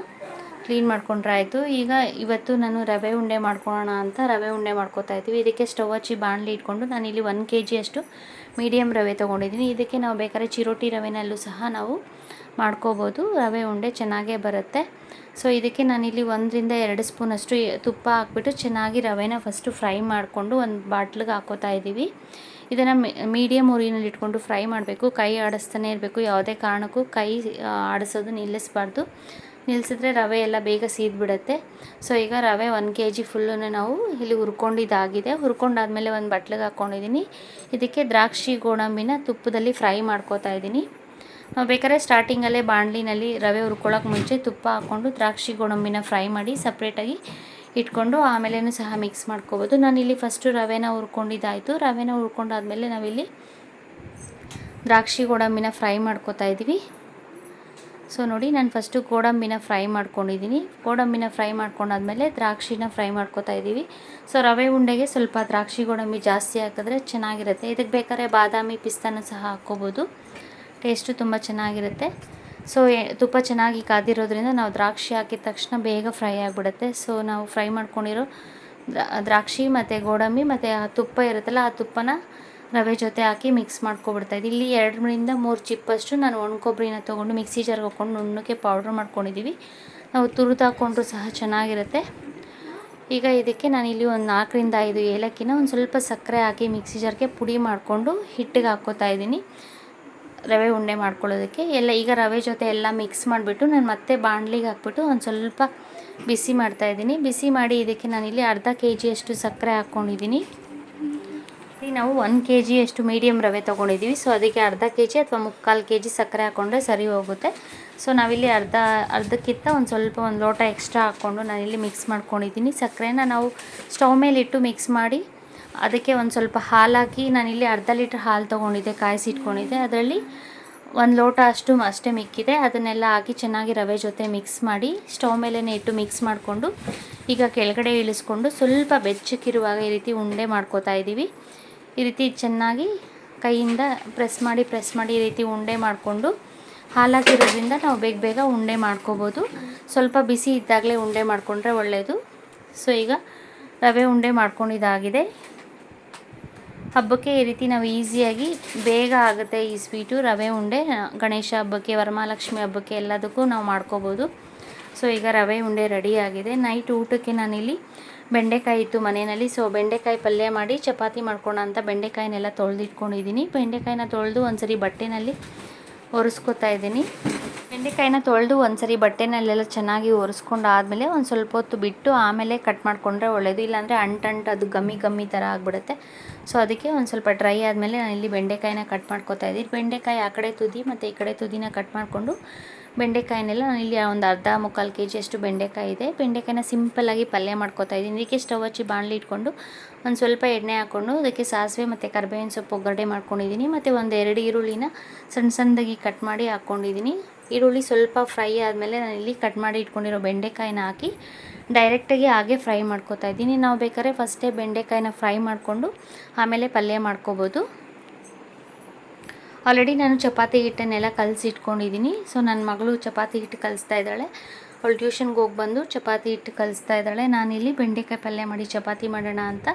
ಕ್ಲೀನ್ ಮಾಡ್ಕೊಂಡ್ರೆ ಆಯಿತು. ಈಗ ಇವತ್ತು ನಾನು ರವೆ ಉಂಡೆ ಮಾಡ್ಕೊಳ್ಳೋಣ ಅಂತ ರವೆ ಉಂಡೆ ಮಾಡ್ಕೋತಾ ಇದ್ದೀವಿ. ಇದಕ್ಕೆ ಸ್ಟವ್ ಹಚ್ಚಿ ಬಾಣಲಿ ಇಟ್ಕೊಂಡು ನಾನಿಲ್ಲಿ 1 kg ಅಷ್ಟು ಮೀಡಿಯಮ್ ರವೆ ತೊಗೊಂಡಿದ್ದೀನಿ. ಇದಕ್ಕೆ ನಾವು ಬೇಕಾದ್ರೆ ಚಿರೋಟಿ ರವೆನಲ್ಲೂ ಸಹ ನಾವು ಮಾಡ್ಕೋಬೋದು. ರವೆ ಉಂಡೆ ಚೆನ್ನಾಗೇ ಬರುತ್ತೆ. ಸೊ ಇದಕ್ಕೆ ನಾನಿಲ್ಲಿ 1 ರಿಂದ 2 ಸ್ಪೂನಷ್ಟು ತುಪ್ಪ ಹಾಕ್ಬಿಟ್ಟು ಚೆನ್ನಾಗಿ ರವೆನ ಫಸ್ಟು ಫ್ರೈ ಮಾಡಿಕೊಂಡು ಒಂದು ಬಾಟ್ಲಿಗೆ ಹಾಕೋತಾ ಇದ್ದೀವಿ. ಇದನ್ನು ಮೀಡಿಯಮ್ ಉರಿನಲ್ಲಿ ಇಟ್ಕೊಂಡು ಫ್ರೈ ಮಾಡಬೇಕು. ಕೈ ಆಡಿಸ್ತಾನೆ ಇರಬೇಕು. ಯಾವುದೇ ಕಾರಣಕ್ಕೂ ಕೈ ಆಡಿಸೋದು ನಿಲ್ಲಿಸಬಾರ್ದು. ನಿಲ್ಲಿಸಿದ್ರೆ ರವೆ ಎಲ್ಲ ಬೇಗ ಸೀದ್ಬಿಡುತ್ತೆ. ಸೊ ಈಗ ರವೆ 1 kg ಫುಲ್ಲನ್ನು ನಾವು ಇಲ್ಲಿ ಹುರ್ಕೊಂಡಿದ್ದಾಗಿದೆ. ಹುರ್ಕೊಂಡಾದ್ಮೇಲೆ ಒಂದು ಬಟ್ಲಿಗೆ ಹಾಕ್ಕೊಂಡಿದ್ದೀನಿ. ಇದಕ್ಕೆ ದ್ರಾಕ್ಷಿ ಗೋಡಂಬಿನ ತುಪ್ಪದಲ್ಲಿ ಫ್ರೈ ಮಾಡ್ಕೋತಾ ಇದ್ದೀನಿ. ನಾವು ಬೇಕಾದ್ರೆ ಸ್ಟಾರ್ಟಿಂಗಲ್ಲೇ ಬಾಣಲಿನಲ್ಲಿ ರವೆ ಹುರ್ಕೊಳ್ಳೋಕೆ ಮುಂಚೆ ತುಪ್ಪ ಹಾಕ್ಕೊಂಡು ದ್ರಾಕ್ಷಿ ಗೋಡಂಬಿನ ಫ್ರೈ ಮಾಡಿ ಸಪ್ರೇಟಾಗಿ ಇಟ್ಕೊಂಡು ಆಮೇಲೆನೂ ಸಹ ಮಿಕ್ಸ್ ಮಾಡ್ಕೋಬೋದು. ನಾನಿಲ್ಲಿ ಫಸ್ಟು ರವೆನ ಹುರ್ಕೊಂಡಿದ್ದಾಯಿತು. ರವೆನ ಹುರ್ಕೊಂಡಾದ್ಮೇಲೆ ನಾವಿಲ್ಲಿ ದ್ರಾಕ್ಷಿ ಗೋಡಂಬಿನ ಫ್ರೈ ಮಾಡ್ಕೋತಾ ಇದ್ದೀವಿ. ಸೊ ನೋಡಿ ನಾನು ಫಸ್ಟು ಗೋಡಂಬಿನ ಫ್ರೈ ಮಾಡ್ಕೊಂಡಿದ್ದೀನಿ. ಗೋಡಂಬಿನ ಫ್ರೈ ಮಾಡ್ಕೊಂಡಾದ್ಮೇಲೆ ದ್ರಾಕ್ಷಿನ ಫ್ರೈ ಮಾಡ್ಕೊತಾ ಇದ್ದೀವಿ. ಸೊ ರವೆ ಉಂಡೆಗೆ ಸ್ವಲ್ಪ ದ್ರಾಕ್ಷಿ ಗೋಡಂಬಿ ಜಾಸ್ತಿ ಹಾಕಿದ್ರೆ ಚೆನ್ನಾಗಿರುತ್ತೆ. ಇದಕ್ಕೆ ಬೇಕಾದ್ರೆ ಬಾದಾಮಿ ಪಿಸ್ತಾನು ಸಹ ಹಾಕ್ಕೋಬೋದು, ಟೇಸ್ಟು ತುಂಬ ಚೆನ್ನಾಗಿರುತ್ತೆ. ಸೊ ತುಪ್ಪ ಚೆನ್ನಾಗಿ ಕಾದಿರೋದ್ರಿಂದ ನಾವು ದ್ರಾಕ್ಷಿ ಹಾಕಿದ ತಕ್ಷಣ ಬೇಗ ಫ್ರೈ ಆಗಿಬಿಡುತ್ತೆ. ಸೊ ನಾವು ಫ್ರೈ ಮಾಡ್ಕೊಂಡಿರೋ ದ್ರಾಕ್ಷಿ ಮತ್ತು ಗೋಡಂಬಿ ಮತ್ತು ಆ ತುಪ್ಪ ಇರುತ್ತಲ್ಲ, ಆ ತುಪ್ಪನ ರವೆ ಜೊತೆ ಹಾಕಿ ಮಿಕ್ಸ್ ಮಾಡ್ಕೊಬಿಡ್ತಾಯಿದ್ದೆ. ಇಲ್ಲಿ 2-3 ಚಿಪ್ಪಷ್ಟು ನಾನು ಒಣ ಕೊಬ್ಬರಿನ ತೊಗೊಂಡು ಮಿಕ್ಸಿ ಜಾರ್ಗೆ ಹಾಕ್ಕೊಂಡು ನುಣ್ಣಗೆ ಪೌಡ್ರ್ ಮಾಡ್ಕೊಂಡಿದ್ದೀವಿ. ನಾವು ತುರಿದು ಹಾಕ್ಕೊಂಡ್ರೂ ಸಹ ಚೆನ್ನಾಗಿರುತ್ತೆ. ಈಗ ಇದಕ್ಕೆ ನಾನಿಲ್ಲಿ ಒಂದು 4-5 ಏಲಕ್ಕಿನ ಒಂದು ಸ್ವಲ್ಪ ಸಕ್ಕರೆ ಹಾಕಿ ಮಿಕ್ಸಿ ಜಾರ್ಗೆ ಪುಡಿ ಮಾಡಿಕೊಂಡು ಹಿಟ್ಟಿಗೆ ಹಾಕ್ಕೋತಾ ಇದ್ದೀನಿ, ರವೆ ಉಂಡೆ ಮಾಡ್ಕೊಳ್ಳೋದಕ್ಕೆ ಎಲ್ಲ. ಈಗ ರವೆ ಜೊತೆ ಎಲ್ಲ ಮಿಕ್ಸ್ ಮಾಡಿಬಿಟ್ಟು ನಾನು ಮತ್ತೆ ಬಾಣಲಿಗೆ ಹಾಕ್ಬಿಟ್ಟು ಒಂದು ಸ್ವಲ್ಪ ಬಿಸಿ ಮಾಡ್ತಾಯಿದ್ದೀನಿ. ಬಿಸಿ ಮಾಡಿ ಇದಕ್ಕೆ ನಾನಿಲ್ಲಿ ಅರ್ಧ kg ಸಕ್ಕರೆ ಹಾಕ್ಕೊಂಡಿದ್ದೀನಿ. ನಾವು 1 kg ಮೀಡಿಯಮ್ ರವೆ ತೊಗೊಂಡಿದ್ದೀವಿ. ಸೊ ಅದಕ್ಕೆ ಅರ್ಧ kg ಅಥವಾ 3/4 kg ಸಕ್ಕರೆ ಹಾಕ್ಕೊಂಡ್ರೆ ಸರಿ ಹೋಗುತ್ತೆ. ಸೊ ನಾವಿಲ್ಲಿ ಅರ್ಧಕ್ಕಿಂತ ಒಂದು ಲೋಟ ಎಕ್ಸ್ಟ್ರಾ ಹಾಕ್ಕೊಂಡು ನಾನಿಲ್ಲಿ ಮಿಕ್ಸ್ ಮಾಡ್ಕೊಂಡಿದ್ದೀನಿ. ಸಕ್ಕರೆನ ನಾವು ಸ್ಟವ್ ಮೇಲಿಟ್ಟು ಮಿಕ್ಸ್ ಮಾಡಿ ಅದಕ್ಕೆ ಒಂದು ಸ್ವಲ್ಪ ಹಾಲು ಹಾಕಿ, ನಾನಿಲ್ಲಿ ಅರ್ಧ ಲೀಟ್ರ್ ಹಾಲು ತೊಗೊಂಡಿದ್ದೆ, ಕಾಯಿಸಿಟ್ಕೊಂಡಿದ್ದೆ. ಅದರಲ್ಲಿ 1 ಲೋಟ ಅಷ್ಟೇ ಮಿಕ್ಕಿದೆ. ಅದನ್ನೆಲ್ಲ ಹಾಕಿ ಚೆನ್ನಾಗಿ ರವೆ ಜೊತೆ ಮಿಕ್ಸ್ ಮಾಡಿ ಸ್ಟವ್ ಮೇಲೇ ಇಟ್ಟು ಮಿಕ್ಸ್ ಮಾಡಿಕೊಂಡು ಈಗ ಕೆಳಗಡೆ ಇಳಿಸ್ಕೊಂಡು ಸ್ವಲ್ಪ ಬೆಚ್ಚಕ್ಕಿರುವಾಗ ಈ ರೀತಿ ಉಂಡೆ ಮಾಡ್ಕೋತಾ ಇದ್ದೀವಿ. ಈ ರೀತಿ ಚೆನ್ನಾಗಿ ಕೈಯಿಂದ ಪ್ರೆಸ್ ಮಾಡಿ ಈ ರೀತಿ ಉಂಡೆ ಮಾಡಿಕೊಂಡು, ಹಾಲಾಕಿರೋದ್ರಿಂದ ನಾವು ಬೇಗ ಉಂಡೆ ಮಾಡ್ಕೋಬೋದು. ಸ್ವಲ್ಪ ಬಿಸಿ ಇದ್ದಾಗಲೇ ಉಂಡೆ ಮಾಡಿಕೊಂಡ್ರೆ ಒಳ್ಳೆಯದು. ಸೊ ಈಗ ರವೆ ಉಂಡೆ ಮಾಡ್ಕೊಂಡಿದ್ದಾಗಿದೆ. ಹಬ್ಬಕ್ಕೆ ಈ ರೀತಿ ನಾವು ಈಸಿಯಾಗಿ ಬೇಗ ಆಗುತ್ತೆ ಈ ಸ್ವೀಟು. ರವೆ ಉಂಡೆ ಗಣೇಶ ಹಬ್ಬಕ್ಕೆ, ವರಮಹಾಲಕ್ಷ್ಮಿ ಹಬ್ಬಕ್ಕೆ ಎಲ್ಲದಕ್ಕೂ ನಾವು ಮಾಡ್ಕೋಬೋದು. ಸೊ ಈಗ ರವೆ ಉಂಡೆ ರೆಡಿಯಾಗಿದೆ. ನೈಟ್ ಊಟಕ್ಕೆ ನಾನಿಲ್ಲಿ ಬೆಂಡೆಕಾಯಿ ಇತ್ತು ಮನೆಯಲ್ಲಿ. ಸೊ ಬೆಂಡೆಕಾಯಿ ಪಲ್ಯ ಮಾಡಿ ಚಪಾತಿ ಮಾಡ್ಕೊಳ್ಳೋಣ ಅಂತ ಬೆಂಡೆಕಾಯಿನೆಲ್ಲ ತೊಳೆದಿಟ್ಕೊಂಡಿದ್ದೀನಿ. ಬೆಂಡೆಕಾಯಿನ ತೊಳೆದು ಒಂದ್ಸರಿ ಬಟ್ಟೆನಲ್ಲಿ ಒರೆಸ್ಕೊತಾ ಇದ್ದೀನಿ. ಬೆಂಡೆಕಾಯಿನ ತೊಳೆದು ಒಂದ್ಸರಿ ಬಟ್ಟೆನಲ್ಲೆಲ್ಲ ಚೆನ್ನಾಗಿ ಒರೆಸ್ಕೊಂಡು ಆದಮೇಲೆ ಒಂದು ಸ್ವಲ್ಪ ಹೊತ್ತು ಬಿಟ್ಟು ಆಮೇಲೆ ಕಟ್ ಮಾಡಿಕೊಂಡ್ರೆ ಒಳ್ಳೆಯದು. ಇಲ್ಲಾಂದರೆ ಅಂಟು ಅದು ಗಮ್ಮಿ ಥರ ಆಗಿಬಿಡುತ್ತೆ. ಸೊ ಅದಕ್ಕೆ ಒಂದು ಸ್ವಲ್ಪ ಡ್ರೈ ಆದಮೇಲೆ ನಾನಿಲ್ಲಿ ಬೆಂಡೆಕಾಯಿನ ಕಟ್ ಮಾಡ್ಕೊತಾ ಇದ್ದೀನಿ. ಬೆಂಡೆಕಾಯಿ ಆ ಕಡೆ ತುದಿ ಮತ್ತು ಈ ಕಡೆ ತುದಿನ ಕಟ್ ಮಾಡಿಕೊಂಡು ಬೆಂಡೆಕಾಯಿನೆಲ್ಲ ನಾನಿಲ್ಲಿ ಒಂದು ಅರ್ಧ-ಮುಕ್ಕಾಲು kg ಬೆಂಡೆಕಾಯಿ ಇದೆ. ಬೆಂಡೆಕಾಯಿನ ಸಿಂಪಲ್ಲಾಗಿ ಪಲ್ಯ ಮಾಡ್ಕೊತಾ ಇದ್ದೀನಿ. ಇದಕ್ಕೆ ಸ್ಟವ್ ಹಚ್ಚಿ ಬಾಣಲಿ ಇಟ್ಕೊಂಡು ಒಂದು ಸ್ವಲ್ಪ ಎಣ್ಣೆ ಹಾಕ್ಕೊಂಡು ಅದಕ್ಕೆ ಸಾಸಿವೆ ಮತ್ತು ಕರಿಬೇವಿನ ಸೊಪ್ಪು ಒಗ್ಗರಣೆ ಮಾಡ್ಕೊಂಡಿದ್ದೀನಿ. ಮತ್ತು 1-2 ಈರುಳ್ಳಿನ ಸಣ್ಣದಾಗಿ ಕಟ್ ಮಾಡಿ ಹಾಕ್ಕೊಂಡಿದ್ದೀನಿ. ಈರುಳ್ಳಿ ಸ್ವಲ್ಪ ಫ್ರೈ ಆದಮೇಲೆ ನಾನಿಲ್ಲಿ ಕಟ್ ಮಾಡಿ ಇಟ್ಕೊಂಡಿರೋ ಬೆಂಡೆಕಾಯಿನ ಹಾಕಿ ಡೈರೆಕ್ಟಾಗಿ ಹಾಗೆ ಫ್ರೈ ಮಾಡ್ಕೊತಾ ಇದ್ದೀನಿ. ನಾವು ಬೇಕಾದ್ರೆ ಫಸ್ಟೇ ಬೆಂಡೆಕಾಯಿನ ಫ್ರೈ ಮಾಡಿಕೊಂಡು ಆಮೇಲೆ ಪಲ್ಯ ಮಾಡ್ಕೋಬೋದು. ಆಲ್ರೆಡಿ ನಾನು ಚಪಾತಿ ಹಿಟ್ಟನ್ನೆಲ್ಲ ಕಲಸಿಟ್ಕೊಂಡಿದ್ದೀನಿ. ಸೊ ನನ್ನ ಮಗಳು ಚಪಾತಿ ಹಿಟ್ಟು ಕಲಿಸ್ತಾ ಇದ್ದಾಳೆ. ಅವಳು ಟ್ಯೂಷನ್ಗೆ ಹೋಗಿ ಬಂದು ಚಪಾತಿ ಹಿಟ್ಟು ಕಲಿಸ್ತಾ ಇದ್ದಾಳೆ. ನಾನಿಲ್ಲಿ ಬೆಂಡೆಕಾಯಿ ಪಲ್ಯ ಮಾಡಿ ಚಪಾತಿ ಮಾಡೋಣ ಅಂತ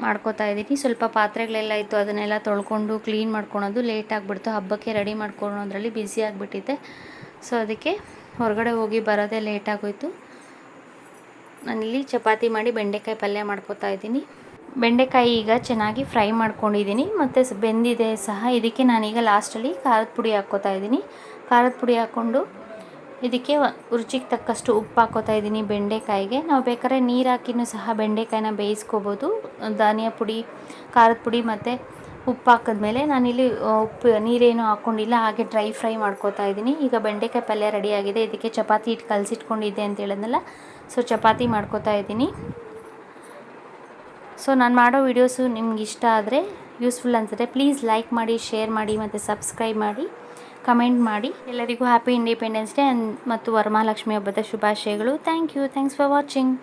ಮಾಡ್ಕೋತಾ ಇದ್ದೀನಿ. ಸ್ವಲ್ಪ ಪಾತ್ರೆಗಳೆಲ್ಲ ಇತ್ತು, ಅದನ್ನೆಲ್ಲ ತೊಳ್ಕೊಂಡು ಕ್ಲೀನ್ ಮಾಡ್ಕೊಳೋದು ಲೇಟ್ ಆಗಿಬಿಡ್ತು. ಹಬ್ಬಕ್ಕೆ ರೆಡಿ ಮಾಡ್ಕೊಳೋದ್ರಲ್ಲಿ ಬ್ಯುಸಿ ಆಗಿಬಿಟ್ಟಿದ್ದೆ. ಸೊ ಅದಕ್ಕೆ ಹೊರಗಡೆ ಹೋಗಿ ಬರೋದೇ ಲೇಟ್ ಆಗೋಯಿತು. ನಾನಿಲ್ಲಿ ಚಪಾತಿ ಮಾಡಿ ಬೆಂಡೆಕಾಯಿ ಪಲ್ಯ ಮಾಡ್ಕೋತಾ ಇದ್ದೀನಿ. ಬೆಂಡೆಕಾಯಿ ಈಗ ಚೆನ್ನಾಗಿ ಫ್ರೈ ಮಾಡ್ಕೊಂಡಿದ್ದೀನಿ ಮತ್ತು ಬೆಂದಿದೆ ಸಹ. ಇದಕ್ಕೆ ನಾನೀಗ ಲಾಸ್ಟಲ್ಲಿ ಖಾರದ ಪುಡಿ ಹಾಕ್ಕೋತಾ ಇದ್ದೀನಿ. ಖಾರದ ಪುಡಿ ಹಾಕ್ಕೊಂಡು ಇದಕ್ಕೆ ರುಚಿಗೆ ತಕ್ಕಷ್ಟು ಉಪ್ಪು ಹಾಕ್ಕೋತಾ ಇದ್ದೀನಿ ಬೆಂಡೆಕಾಯಿಗೆ. ನಾವು ಬೇಕಾದ್ರೆ ನೀರು ಹಾಕಿನೂ ಸಹ ಬೆಂಡೆಕಾಯಿನ ಬೇಯಿಸ್ಕೋಬೋದು. ಧನಿಯಾ ಪುಡಿ, ಖಾರದ ಪುಡಿ ಮತ್ತು ಉಪ್ಪು ಹಾಕಿದ್ಮೇಲೆ ನಾನಿಲ್ಲಿ ನೀರೇನು ಹಾಕ್ಕೊಂಡಿಲ್ಲ, ಹಾಗೆ ಡ್ರೈ ಫ್ರೈ ಮಾಡ್ಕೋತಾ ಇದ್ದೀನಿ. ಈಗ ಬೆಂಡೆಕಾಯಿ ಪಲ್ಯ ರೆಡಿಯಾಗಿದೆ. ಇದಕ್ಕೆ ಚಪಾತಿ ಹಿಟ್ಟು ಕಲಸಿಟ್ಕೊಂಡಿದ್ದೆ ಅಂತ ಹೇಳಿದ್ನಲ್ಲ, ಸೊ ಚಪಾತಿ ಮಾಡ್ಕೋತಾ ಇದ್ದೀನಿ. ಸೊ ನಾನು ಮಾಡೋ ವೀಡಿಯೋಸು ನಿಮ್ಗೆ ಇಷ್ಟ ಆದರೆ, ಯೂಸ್ಫುಲ್ ಅನಿಸಿದ್ರೆ ಪ್ಲೀಸ್ ಲೈಕ್ ಮಾಡಿ, ಶೇರ್ ಮಾಡಿ ಮತ್ತು ಸಬ್ಸ್ಕ್ರೈಬ್ ಮಾಡಿ, ಕಮೆಂಟ್ ಮಾಡಿ. ಎಲ್ಲರಿಗೂ ಹ್ಯಾಪಿ ಇಂಡಿಪೆಂಡೆನ್ಸ್ ಡೇ ಮತ್ತು ವರಮಹಾಲಕ್ಷ್ಮಿ ಹಬ್ಬದ ಶುಭಾಶಯಗಳು. Thanks for watching.